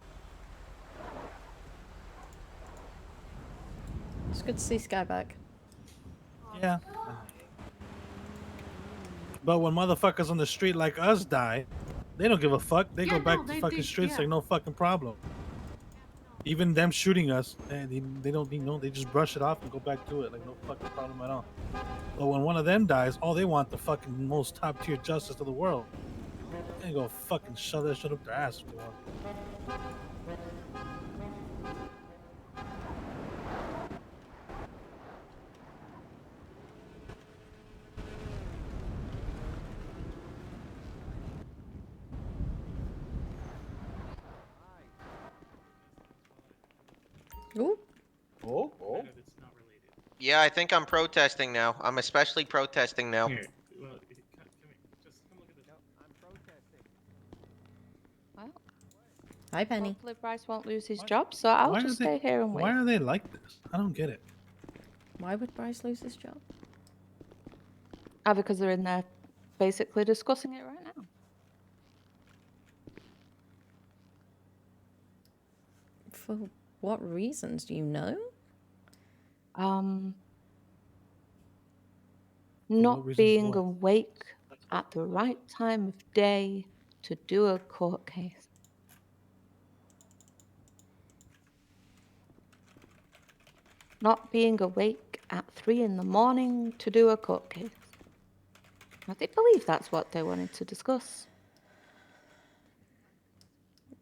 It's good to see Sky back. Yeah. But when motherfuckers on the street like us die, they don't give a fuck. They Yeah, go back no, to they fucking do- streets yeah. like no fucking problem. Even them shooting us, they don't they just brush it off and go back to it like no fucking problem at all. But when one of them dies, oh, they want the fucking most top tier justice of the world. They go fucking shove that shit up their ass if they want. Ooh. Oh, oh. Yeah, I think I'm protesting now. I'm especially protesting now. Hi, Penny. Hopefully Bryce won't lose his job, so I'll Why just are they- stay here and wait. Why are they like this? I don't get it. Why would Bryce lose his job? Because they're in there basically discussing it right now. For what reasons? Do you know? Not reasons being what? awake at the right time of day to do a court case. not being awake at 3 in the morning to do a court case. I believe that's what they wanted to discuss.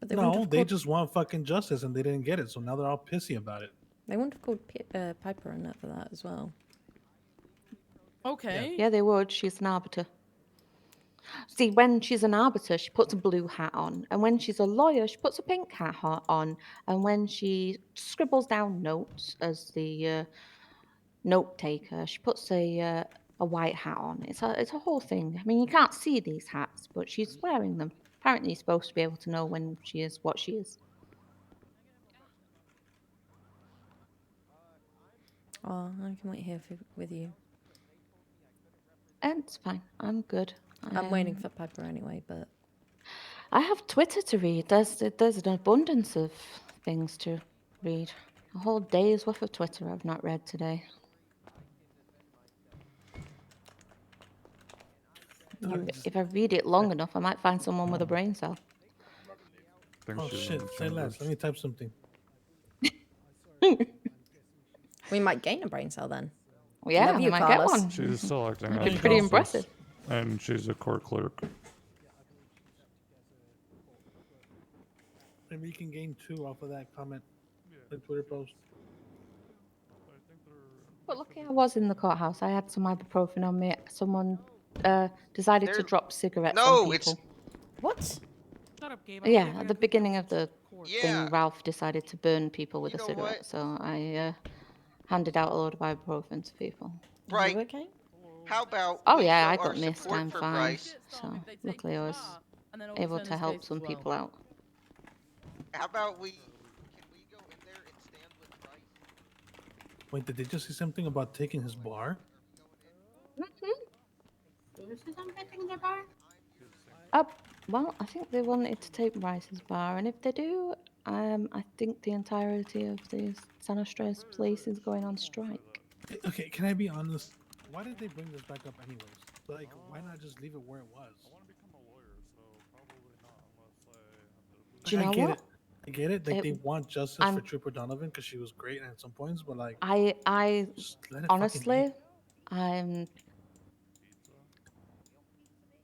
But they wouldn't No, have they called, just want fucking justice and they didn't get it, so now they're all pissy about it. they wouldn't have called Piper and that for that as well. Okay. Yeah, they would. She's an arbiter. See, when she's an arbiter, she puts a blue hat on. And when she's a lawyer, she puts a pink hat on. And when she scribbles down notes as the note taker, she puts a white hat on. It's a whole thing. I mean, you can't see these hats, but she's wearing them. Apparently, you're supposed to be able to know when she is what she is. Oh, I can wait here with you. And it's fine. I'm good. I'm waiting for Piper anyway, but I have Twitter to read. There's an abundance of things to read. A whole day's worth of Twitter I've not read today. If I read it long enough, I might find someone with a brain cell. Oh shit, say less. Let me type something. we might gain a brain cell then. Well, yeah, Love you, I might get Carlos. one. She's still acting It'd be as pretty justice, impressive. and she's a court clerk. Maybe you can gain 2 off of that comment. The Twitter post. But lucky I was in the courthouse. I had some ibuprofen on me. Someone decided to There- drop cigarettes No, on it's people. What? Shut up, Gabe. Yeah, at the beginning of the Yeah. thing, Ralph decided to burn people with You a know cigarette. what? So I handed out a load of ibuprofen to people. Right. You okay? How about Oh we yeah, show I our got missed. support I'm for fine. Bryce? So luckily I was able to help some people out. How about can we go in there and stand with Bryce? Wait, did they just say something about taking his bar? Well, I think they wanted to take Bryce's bar, and if they do, I think the entirety of the San Andreas police is going on strike. Okay, can I be honest? Why did they bring this back up anyways? Like, why not just leave it where it was? Do you know I get what? it. I get it. Like, It- they want justice I'm- for Trooper Donovan because she was great at some points, but like, I just let it fucking honestly,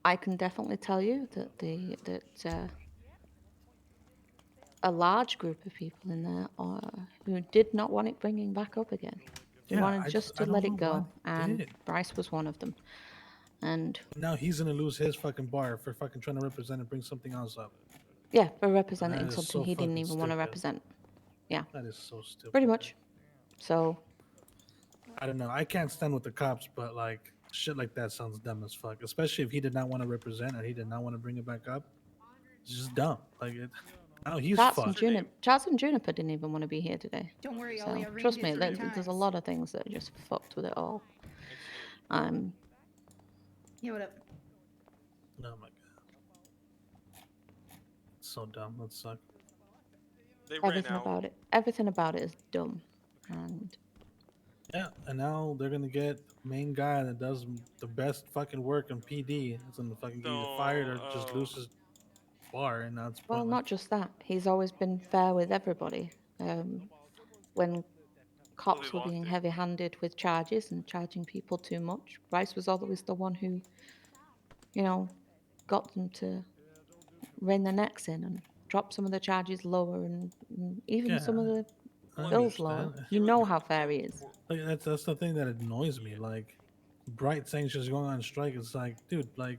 I can definitely tell you that a large group of people in there who did not want it bringing back up again. They Yeah, wanted I just don't to let know it go, why they and did. Bryce was one of them. And now he's gonna lose his fucking bar for fucking trying to represent and bring something else up. yeah, for representing That is something so he didn't fucking even want to stupid. represent. Yeah, That is so stupid. pretty much. So I don't know. I can't stand with the cops, but like shit like that sounds dumb as fuck. Especially if he did not want to represent or he did not want to bring it back up. It's just dumb. Like it. Now he's Charles and fucked. Juniper didn't even want to be here today. Don't worry, So Ollie. I've trust ringed me, it 3 there's a times. lot of things that are just fucked with it all. Yeah, what up? Oh my god. So dumb. That sucks. They ran Everything out. about it. Everything about it is dumb. And Yeah, and now they're gonna get the main guy that does the best fucking work in PD. It's gonna fucking get either fired or just lose his bar, and that's well, pointless. not just that. He's always been fair with everybody. When cops were being heavy-handed with charges and charging people too much, Bryce was always the one who, got them to rein their necks in and drop some of the charges lower and even some of Yeah, the I bills lower. understand. You know how fair he is. Like that's the thing that annoys me. Like, Bright saying she's going on strike. It's like, dude, like,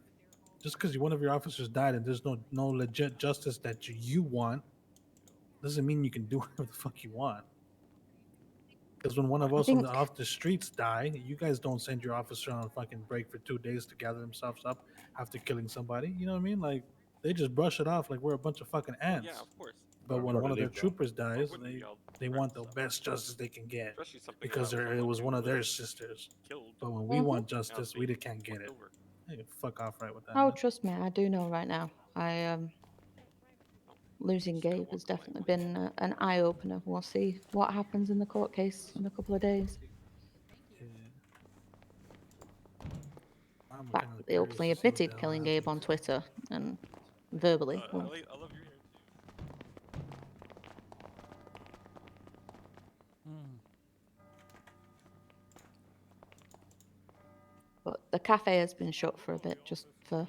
just because one of your officers died and there's no legit justice that you want, doesn't mean you can do whatever the fuck you want. Because when one of us off the streets die, you guys don't send your officer on a fucking break for 2 days to gather themselves up after killing somebody. You know what I mean? Like, they just brush it off like we're a bunch of fucking ants. Yeah, of course. But when Where one do of their they go? troopers Why dies, wouldn't we all they want the best justice they can get Especially something because about it was someone one of who their was sisters. killed. But when we Mhm. want justice, we can't get it. Hey, fuck off right with that. Oh, man. trust me, I do know right now. Losing Gabe has definitely been an eye opener. We'll see what happens in the court case in a couple of days. I'm In fact, kinda they curious openly to see what admitted the hell killing happens. Gabe on Twitter and verbally. I love your hair too. But the cafe has been shut for a bit, just for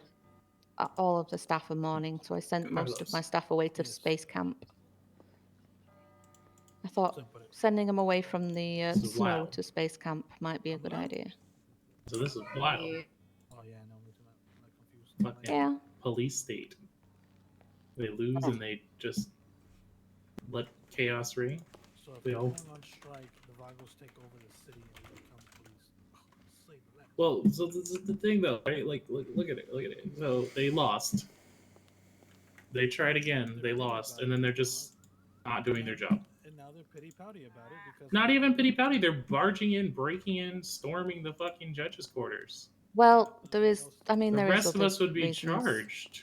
all of the staff are mourning. So I sent most of my staff away to space camp. I thought sending them away from the This is snow wild. to space camp might be a good idea. So this is wild. Oh yeah, no, me too. I'm confused. Fucking Yeah. police state. They lose and they just let chaos reign. So if We they all. went on strike, the Vagos take over the city and they become police. Slave the land. Well, so this is the thing though, right? Like, look at it, look at it. So they lost. They tried again. They lost, and then they're just not doing their job. And now they're pity pouty about it because Not even pity pouty. They're barging in, breaking in, storming the fucking judges' quarters. Well, there is. I mean, The there is rest of other us would be reasons. charged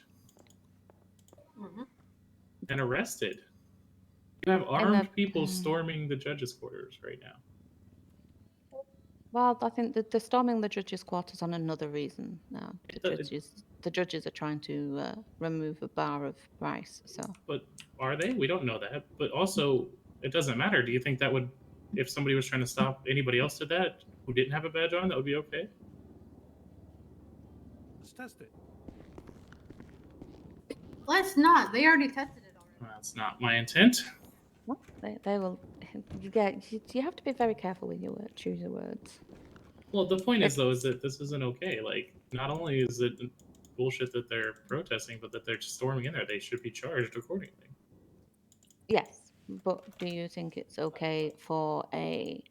and arrested. You have And armed people storming the judges' quarters right now. Well, I think that they're storming the judges' quarters on another reason now. The judges are trying to remove a bar of rice. So But are they? We don't know that. But also, it doesn't matter. Do you think that would, if somebody was trying to stop anybody else did that who didn't have a badge on, that would be okay? let's test it. Let's not. They already tested it already. That's not my intent. well, they will. Yeah, you have to be very careful with your choose your words. Well, the point is though, is that this isn't okay. Like, not only is it bullshit that they're protesting, but that they're storming in there. They should be charged accordingly. Yes, but do you think it's okay for a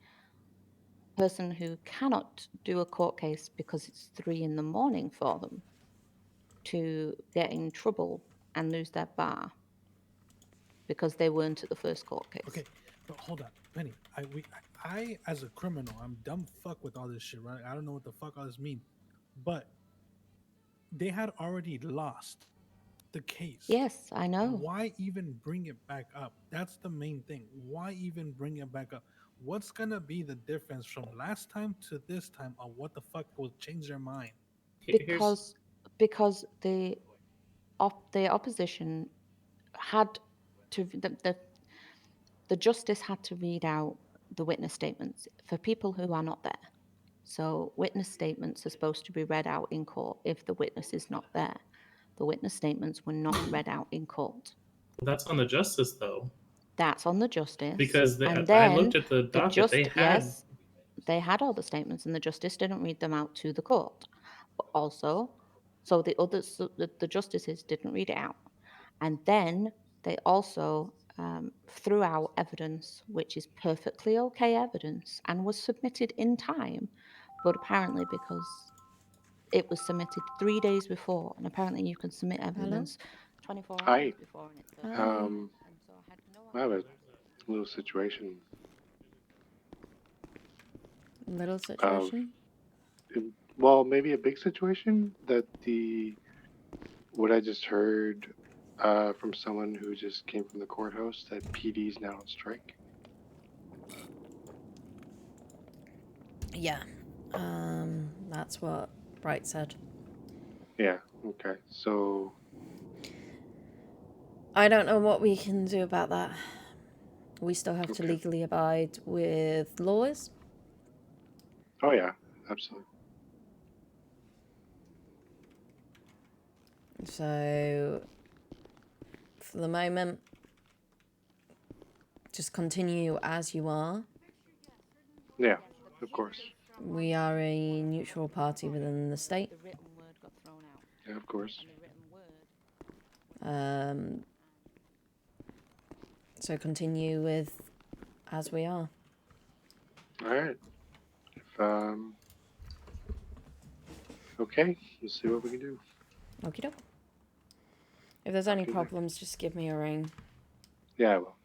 person who cannot do a court case because it's 3 a.m. for them to get in trouble and lose their bar because they weren't at the first court case? Okay, but hold on, Penny. I as a criminal, I'm dumb fuck with all this shit, right? I don't know what the fuck all this means, but they had already lost the case. Yes, I know. Why even bring it back up? That's the main thing. Why even bring it back up? What's gonna be the difference from last time to this time on what the fuck will change their mind? Because the opposition had to the justice had to read out the witness statements for people who are not there. So witness statements are supposed to be read out in court if the witness is not there. The witness statements were not read out in court. That's on the justice, though. That's on the justice. Because and I then looked at the docket. they had all the statements, and the justice didn't read them out to the court. But also, so the justices didn't read it out, and then they also threw out evidence, which is perfectly okay evidence, and was submitted in time, but apparently because it was submitted 3 days before, and apparently you can submit evidence 24 hours Hi. before, and it's I have a little situation. Little situation? Well, maybe a big situation that what I just heard from someone who just came from the courthouse that PD's now on strike. Yeah. That's what Bright said. Yeah, okay. So I don't know what we can do about that. We still have to Okay. legally abide with laws. oh yeah, absolutely. So, for the moment, just continue as you are. Yeah, of course. We are a neutral party within the state. Yeah, of course. So continue with as we are. All right. Okay, we'll see what we can do. Okie doke. If there's any problems, just give me a ring. Yeah, I will.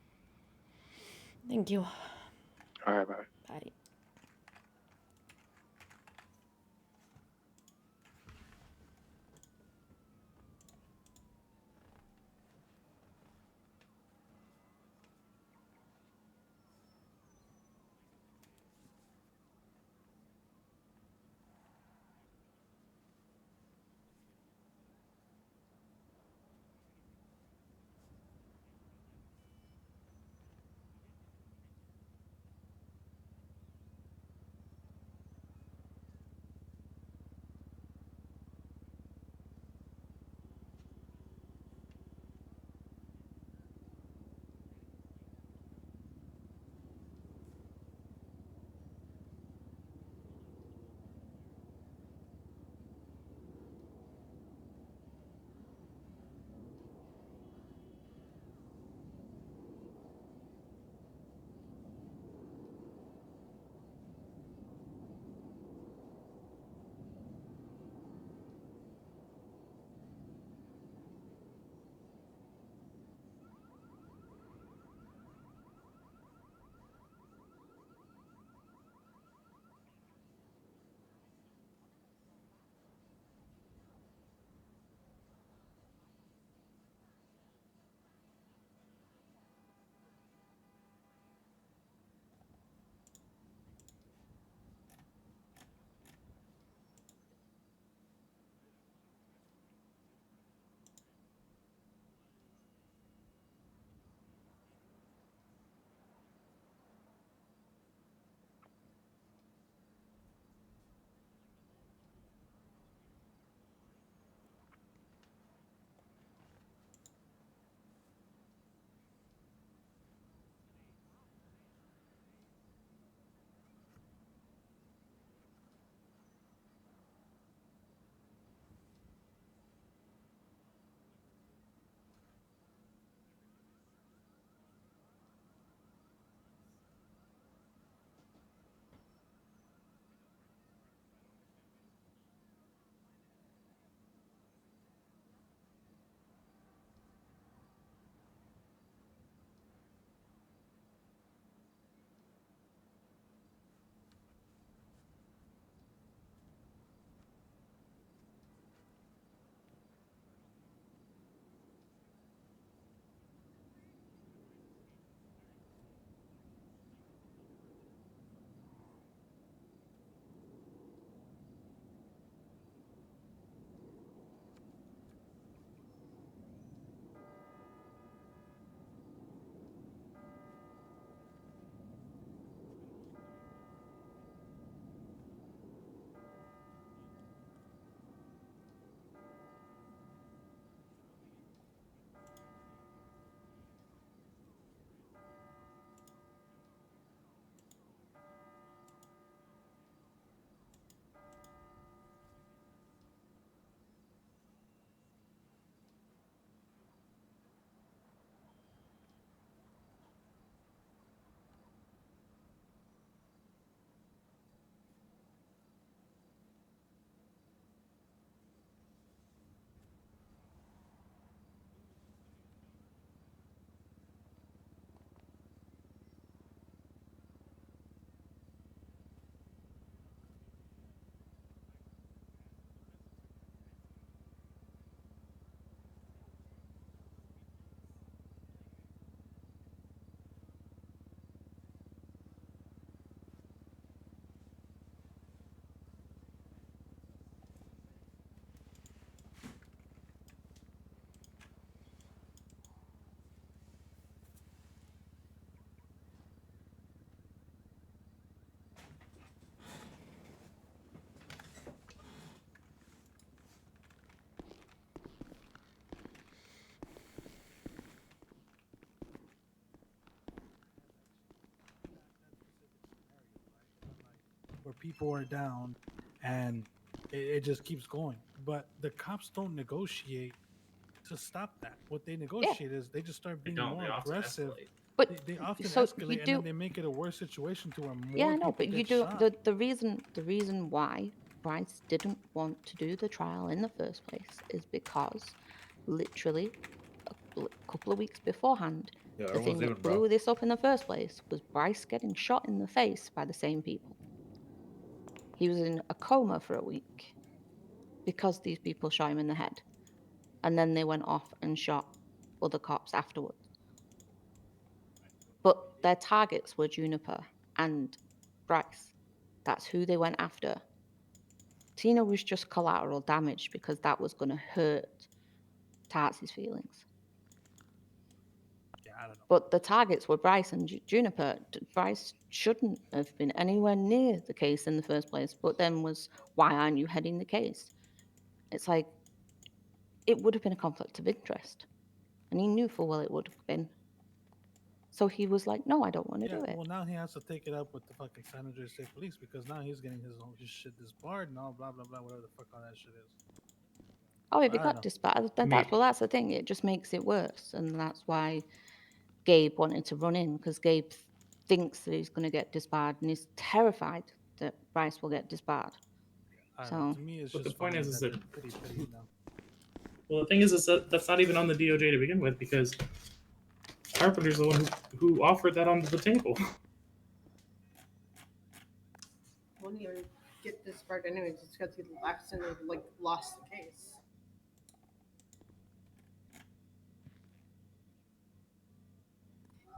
Thank you. All right, bye. Bye. or people are down, and it just keeps going. But the cops don't negotiate to stop that. What they negotiate is they just start being don't, more they often aggressive. escalate. But They often so escalate, you and do. then they make it a worse situation to where more Yeah, I know, people but you get do shot. the reason why Bryce didn't want to do the trial in the first place is because literally a couple of weeks beforehand, Yeah, the thing everyone's that even, bro. blew this up in the first place was Bryce getting shot in the face by the same people. He was in a coma for a week because these people shot him in the head, and then they went off and shot other cops afterwards. But their targets were Juniper and Bryce. That's who they went after. Tina was just collateral damage because that was going to hurt Tartsy's feelings. Yeah, I don't know. But the targets were Bryce and Juniper. Bryce shouldn't have been anywhere near the case in the first place, but then was, why aren't you heading the case? It's like, it would have been a conflict of interest. And he knew full well it would have been. So he was like, no, I don't want to Yeah, do it. well, now he has to take it up with the fucking San Andreas State Police because now he's getting his shit disbarred and all blah blah blah, whatever the fuck all that shit is. Oh, if I it don't got know. disbarred, then that's the thing. It just makes it worse, and that's why Gabe wanted to run in because Gabe thinks that he's going to get disbarred and is terrified that Bryce will get disbarred. I don't know. So, To me, it's But the just point funny is that that they're petty now. well, the thing is that that's not even on the DOJ to begin with because Carpenter's the one who offered that onto the table. Wouldn't even get this part anyway, just because he accidentally lost the case.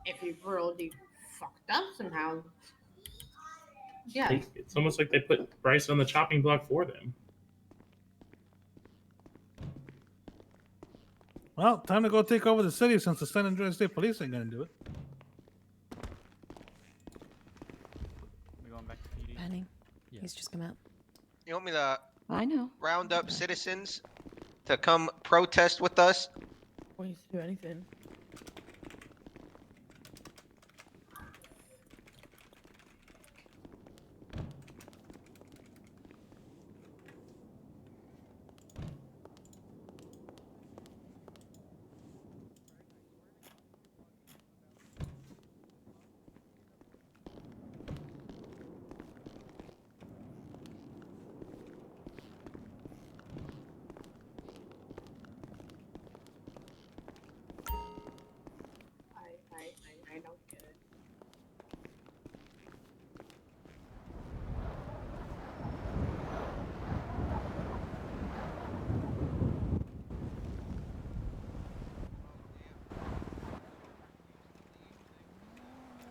If he really fucked up somehow, yeah. It's almost like they put Bryce on the chopping block for them. Well, time to go take over the city since the San Andreas State Police ain't gonna do it. We going back to PD? Penny. He's just come out. You want me to I know. round up citizens to come protest with us? Want you to do anything? I don't get it.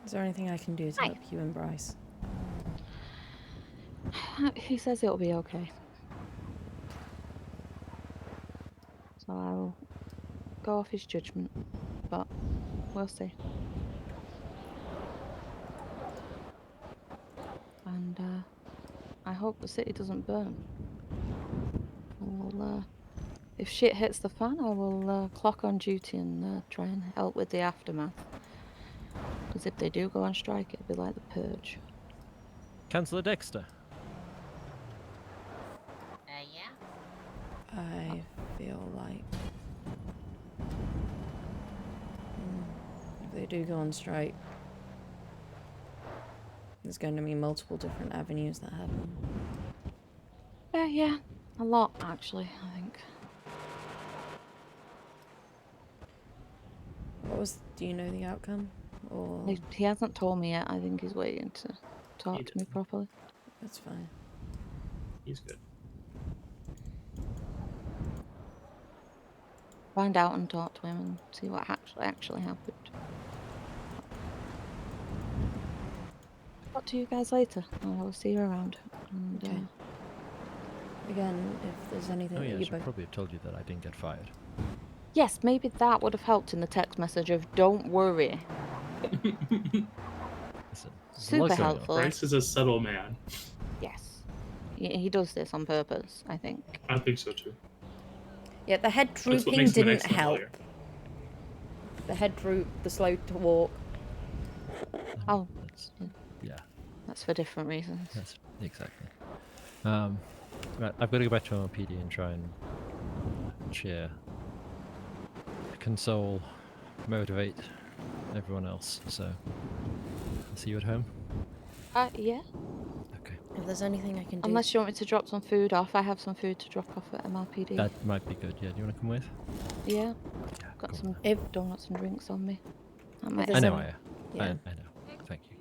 Is there anything I can do to help you and Bryce? He says it'll be okay. So I'll go off his judgment, but we'll see. And I hope the city doesn't burn. We'll, if shit hits the fan, I will clock on duty and try and help with the aftermath. Because if they do go on strike, it'll be like the purge. Councillor Dexter. Yeah. I feel like if they do go on strike, there's going to be multiple different avenues that happen. Yeah, a lot actually, I think. Do you know the outcome? Or He hasn't told me yet. I think he's waiting to talk to me properly. That's fine. He's good. Find out and talk to him and see what actually happened. Talk to you guys later. I will see you around. And, Okay. Again, if there's anything Oh that yeah, I you should both probably have told you that I didn't get fired. yes, maybe that would have helped in the text message of "Don't worry." Listen, Super helpful. Bryce is a subtle man. Yes, he does this on purpose. I think. I think so too. Yeah, the head That's what drooping makes him an didn't excellent help. lawyer. The head droop, the slow to walk. Oh, Yeah. That's for different reasons. That's exactly. Right, I've got to go back to LPD and try and cheer, console, motivate everyone else. So, I'll see you at home. Yeah. If there's anything I can do. Unless you want me to drop some food off, I have some food to drop off at MLPD. That might be good. Yeah, do you want to come with? Yeah. Got some donuts and drinks on me. That might I know. help. I know. Thank you.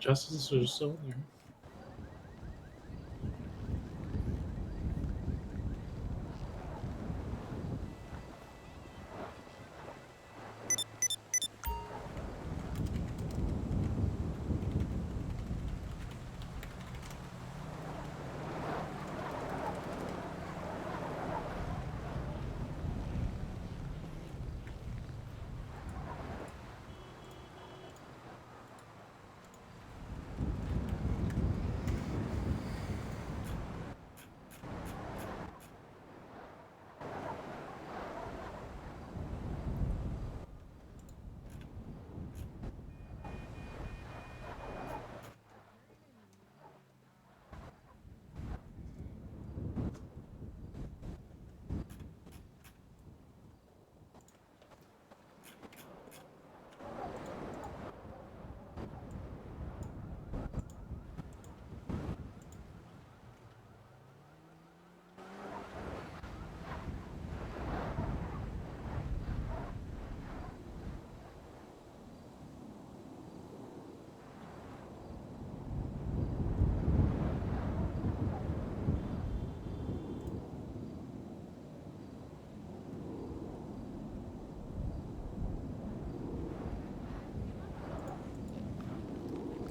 Justice is still there.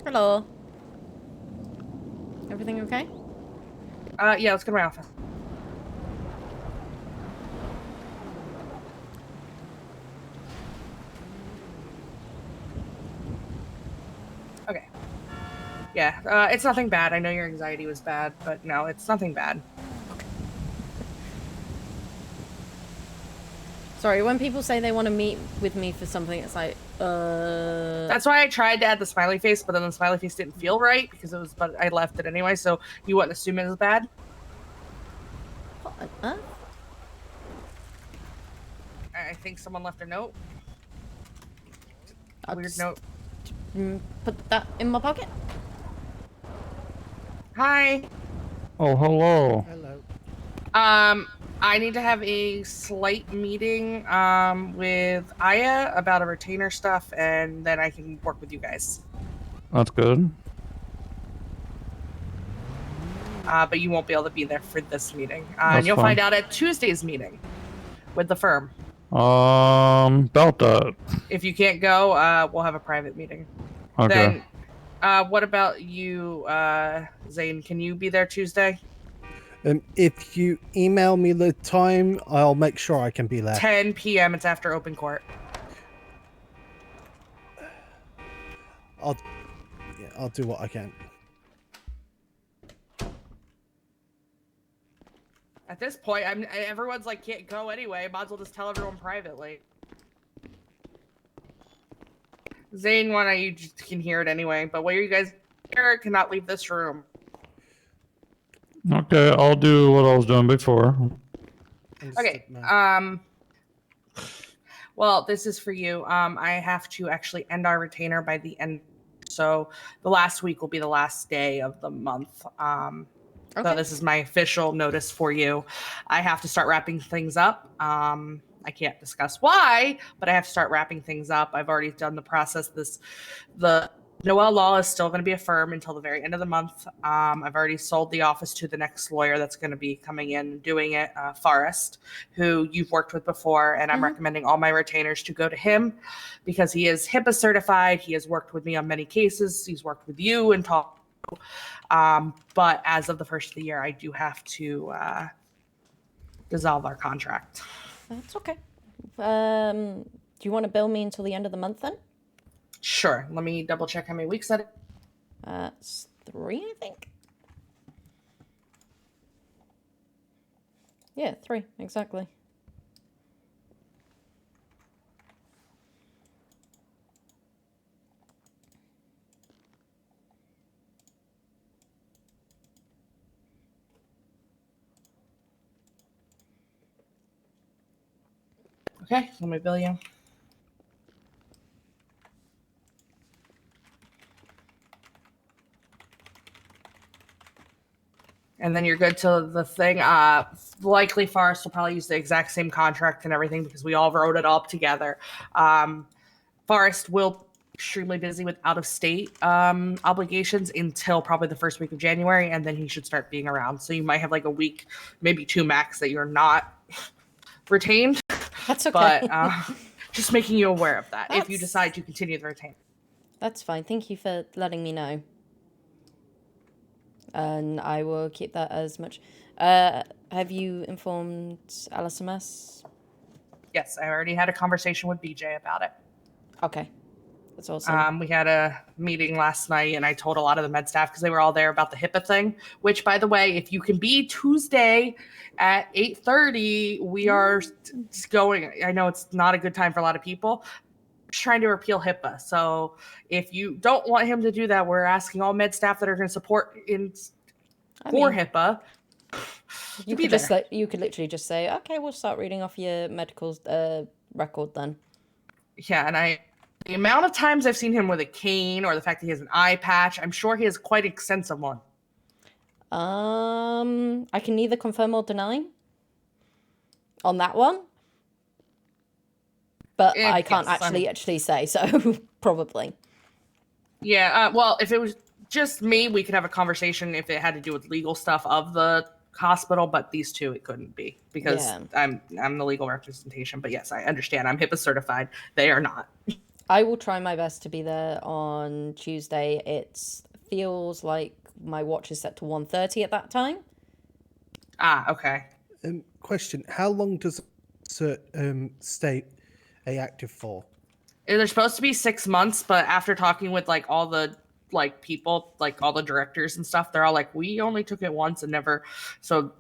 Hello. Everything okay? Yeah, let's go to my office. Okay. Yeah, it's nothing bad. I know your anxiety was bad, but no, it's nothing bad. Sorry, when people say they want to meet with me for something, it's like, That's why I tried to add the smiley face, but then the smiley face didn't feel right because it was, but I left it anyway, so you wouldn't assume it was bad. What on earth? I think someone left a note. I'll Weird just note. Put that in my pocket. Hi. Oh, hello. Hello. I need to have a slight meeting with Aya about a retainer stuff, and then I can work with you guys. That's good. But you won't be able to be there for this meeting. And That's you'll fine. find out at Tuesday's meeting with the firm. About that. If you can't go, we'll have a private meeting. Okay. Then, what about you, Zane? Can you be there Tuesday? If you email me the time, I'll make sure I can be there. 10 p.m. It's after open court. I'll do what I can. At this point, everyone's like can't go anyway. Might as well just tell everyone privately. Zane, why don't you just can hear it anyway? But while you guys here, cannot leave this room. Okay, I'll do what I was doing before. Okay. Well, this is for you. I have to actually end our retainer by the end. So the last week will be the last day of the month. So this is my official notice for you. I have to start wrapping things up. I can't discuss why, but I have to start wrapping things up. I've already done the process. The Noel Law is still going to be a firm until the very end of the month. I've already sold the office to the next lawyer that's going to be coming in and doing it, Forrest, who you've worked with before, and I'm recommending all my retainers to go to him because he is HIPAA certified. He has worked with me on many cases. He's worked with you and talked. But as of the first of the year, I do have to dissolve our contract. That's okay. Do you want to bill me until the end of the month then? Sure. Let me double check how many weeks that is. It's 3, I think. Yeah, 3, exactly. Okay, let me bill you. And then you're good to the thing. Likely Forrest will probably use the exact same contract and everything because we all wrote it all up together. Forrest will be extremely busy with out-of-state obligations until probably the first week of January, and then he should start being around. So you might have like a week, maybe 2 max that you're not retained. That's okay. But just making you aware of that if you decide to continue the retainer. That's fine. Thank you for letting me know. And I will keep that as much. Have you informed LSMS? Yes, I already had a conversation with BJ about it. Okay. That's awesome. We had a meeting last night, and I told a lot of the med staff because they were all there about the HIPAA thing. Which, by the way, if you can be Tuesday at 8:30, we are going. I know it's not a good time for a lot of people. Trying to repeal HIPAA. So if you don't want him to do that, we're asking all med staff that are going to support HIPAA. You could just like you could literally just say, okay, we'll start reading off your medical record then. Yeah, and the amount of times I've seen him with a cane or the fact that he has an eye patch, I'm sure he has quite an extensive one. I can neither confirm or deny on that one. But I can't actually say, so probably. Yeah, well, if it was just me, we could have a conversation if it had to do with legal stuff of the hospital, but these two, it couldn't be because I'm the legal representation. But yes, I understand. I'm HIPAA certified. They are not. I will try my best to be there on Tuesday. It feels like my watch is set to 1:30 at that time. Ah, okay. Question: how long does stay active for? They're supposed to be 6 months, but after talking with like all the people, like all the directors and stuff, they're all like, we only took it once and never. So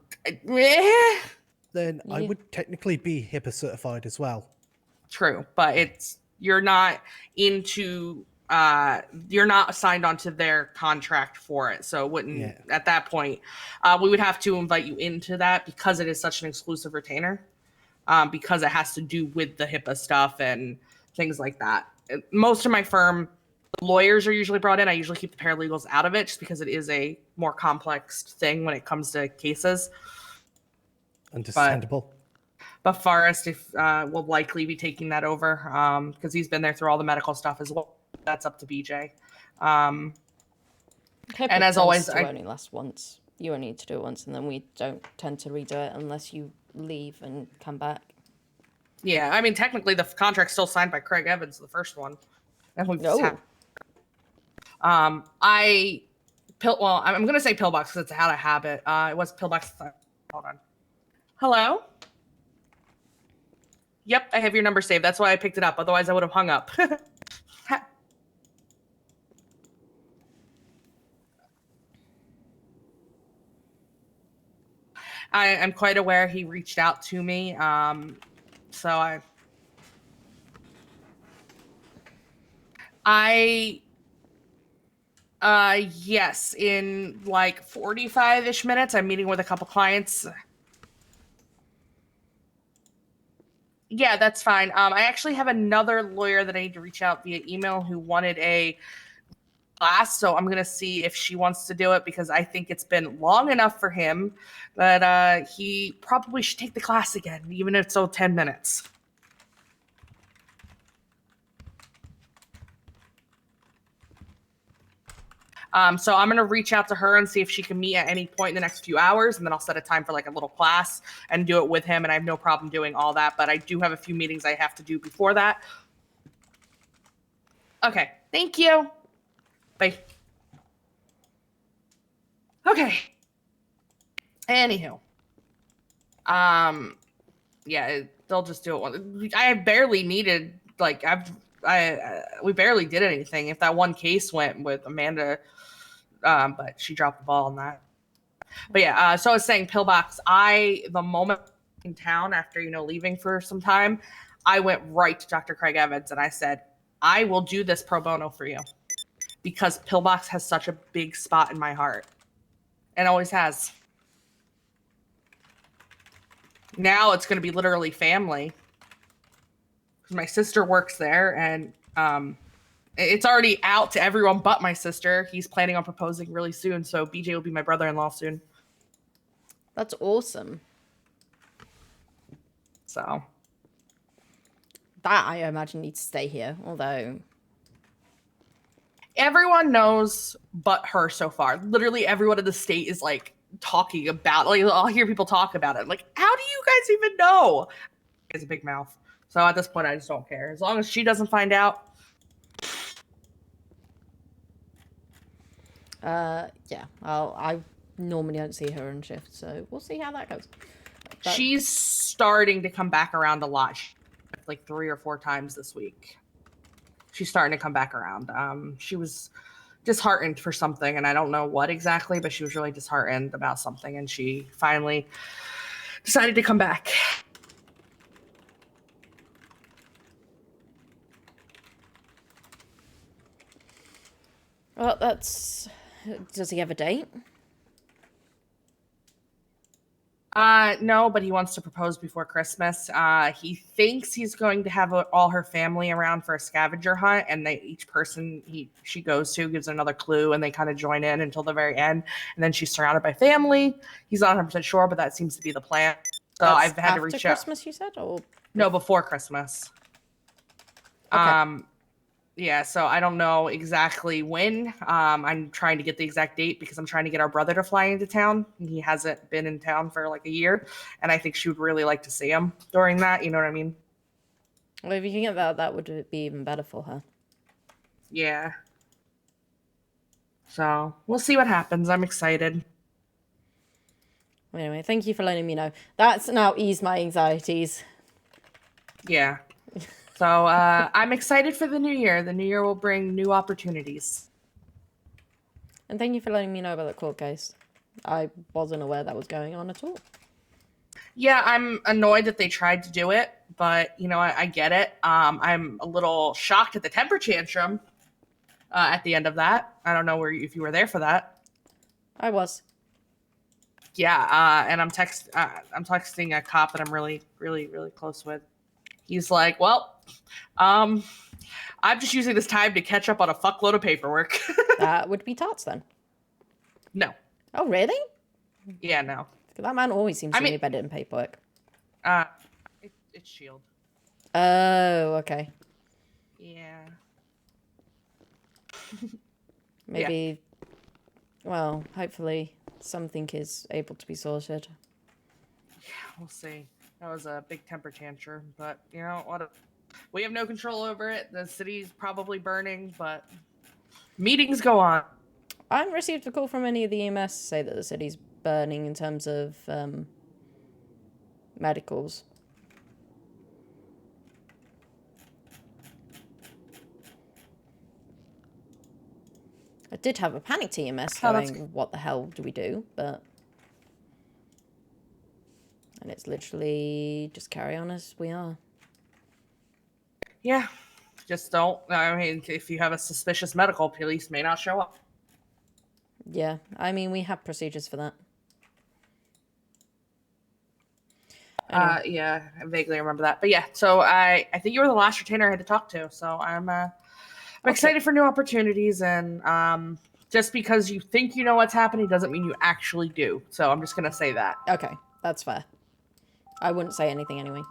then I would technically be HIPAA certified as well. True, but you're not signed onto their contract for it, so it wouldn't at that point. We would have to invite you into that because it is such an exclusive retainer. Because it has to do with the HIPAA stuff and things like that. Most of my firm lawyers are usually brought in. I usually keep the paralegals out of it just because it is a more complex thing when it comes to cases. Understandable. But Forrest will likely be taking that over because he's been there through all the medical stuff as well. That's up to BJ. And as always, I only last once. You only need to do it once, and then we don't tend to redo it unless you leave and come back. Yeah, I mean, technically the contract's still signed by Craig Evans, the first one. And we've just had- I'm going to say Pillbox because it's out of habit. It was Pillbox. Hold on. Hello? Yep, I have your number saved. That's why I picked it up. Otherwise, I would have hung up. I'm quite aware he reached out to me. Yes, in like 45-ish minutes, I'm meeting with a couple clients. Yeah, that's fine. I actually have another lawyer that I need to reach out via email who wanted a class, so I'm gonna see if she wants to do it because I think it's been long enough for him that he probably should take the class again, even if it's 10 minutes. So I'm going to reach out to her and see if she can meet at any point in the next few hours, and then I'll set a time for like a little class and do it with him, and I have no problem doing all that, but I do have a few meetings I have to do before that. Okay, thank you. Bye. Okay. Anywho. Yeah, they'll just do it. I barely needed, like, we barely did anything. If that one case went with Amanda, but she dropped the ball on that. But yeah, so I was saying Pillbox, the moment in town after, leaving for some time, I went right to Dr. Craig Evans and I said, I will do this pro bono for you because Pillbox has such a big spot in my heart and always has. Now it's going to be literally family. My sister works there, and it's already out to everyone but my sister. He's planning on proposing really soon, so BJ will be my brother-in-law soon. That's awesome. So that I imagine needs to stay here, although everyone knows but her so far. Literally everyone in the state is like talking about, like I'll hear people talk about it. Like, how do you guys even know? He has a big mouth. So at this point, I just don't care. As long as she doesn't find out. Yeah. I normally don't see her on shift, so we'll see how that goes. But she's starting to come back around a lot. Like 3 or 4 times this week. She's starting to come back around. She was disheartened for something, and I don't know what exactly, but she was really disheartened about something, and she finally decided to come back. Well, that's... Does he have a date? No, but he wants to propose before Christmas. He thinks he's going to have all her family around for a scavenger hunt, and each person she goes to gives another clue, and they kind of join in until the very end, and then she's surrounded by family. He's not 100% sure, but that seems to be the plan. So I've had to reach out. After Christmas, you said, or no, before Christmas. Okay. Yeah, so I don't know exactly when. I'm trying to get the exact date because I'm trying to get our brother to fly into town. He hasn't been in town for like a year, and I think she would really like to see him during that. You know what I mean? Well, if you can get that would be even better for her. Yeah. So we'll see what happens. I'm excited. Anyway, thank you for letting me know. That's now eased my anxieties. Yeah. So I'm excited for the new year. The new year will bring new opportunities. And thank you for letting me know about the court case. I wasn't aware that was going on at all. Yeah, I'm annoyed that they tried to do it, but I get it. I'm a little shocked at the temper tantrum at the end of that. I don't know if you were there for that. I was. Yeah, and I'm texting a cop that I'm really, really, really close with. He's like, well, I'm just using this time to catch up on a fuckload of paperwork. That would be Tots then. No. Oh, really? Yeah, no. That man always seems to I mean- be better in paperwork. It's Shield. Oh, okay. Yeah. Maybe. Well, hopefully something is able to be sorted. We'll see. That was a big temper tantrum, but you know what? We have no control over it. The city's probably burning, but meetings go on. I haven't received a call from any of the EMS to say that the city's burning in terms of medicals. I did have a panicked EMS Oh, that's going, what the hell do we do? But... And it's literally just carry on as we are. Yeah. Just don't. I mean, if you have a suspicious medical, police may not show up. Yeah, I mean, we have procedures for that. Yeah, I vaguely remember that. But yeah, so I think you were the last retainer I had to talk to. So I'm excited for new opportunities, and just because you think you know what's happening doesn't mean you actually do. So I'm just gonna say that. Okay, that's fair. I wouldn't say anything anyway.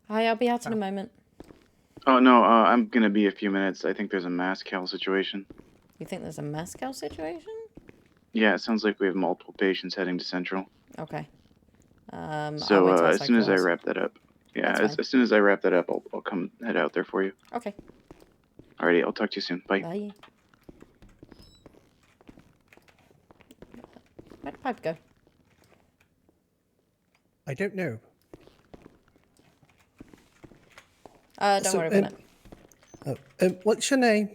Hi, I'll be out in a moment. Oh no, I'm gonna be a few minutes. I think there's a mass kill situation. You think there's a Moscow situation? Yeah, it sounds like we have multiple patients heading to Central. Okay. So I'll wait till as soon as I Cyclops. wrap that up, yeah, That's fine. as soon as I wrap that up, I'll come head out there for you. Okay. Alrighty, I'll talk to you soon. Bye. Bye. Where'd Pipe go? I don't know. Don't So, worry about it. What's your name?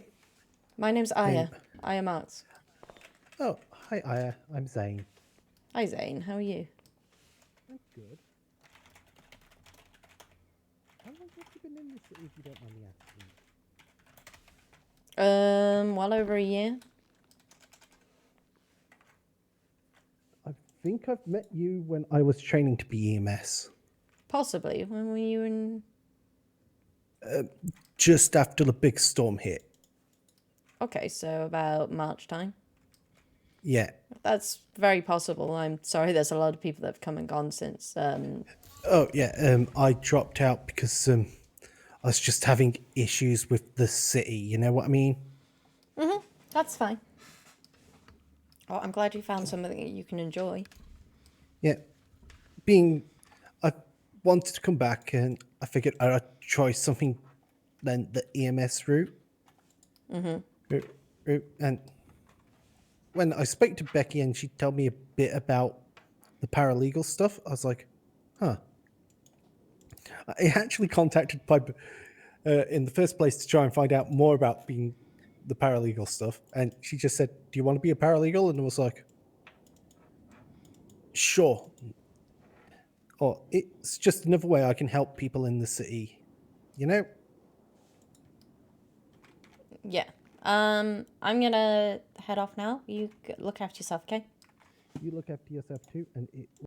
My name's Aya. Aya Marks. Oh, hi, Aya. I'm Zane. Hi, Zane. How are you? I'm good. How long have you been in the city, if you don't mind me asking? Well over a year. I think I've met you when I was training to be EMS. Possibly. When were you in... Just after the big storm hit. Okay, so about March time. Yeah. That's very possible. I'm sorry, there's a lot of people that have come and gone since. Oh, yeah. I dropped out because I was just having issues with the city. You know what I mean? That's fine. Well, I'm glad you found something that you can enjoy. Yeah. I wanted to come back and I figured I'd try something then the EMS route. And when I spoke to Becky and she told me a bit about the paralegal stuff, I was like, huh. I actually contacted Piper in the first place to try and find out more about being the paralegal stuff. And she just said, do you want to be a paralegal? And I was like, sure. Or it's just another way I can help people in the city, you know? Yeah. I'm gonna head off now. You look after yourself, okay? You look after yourself too, and it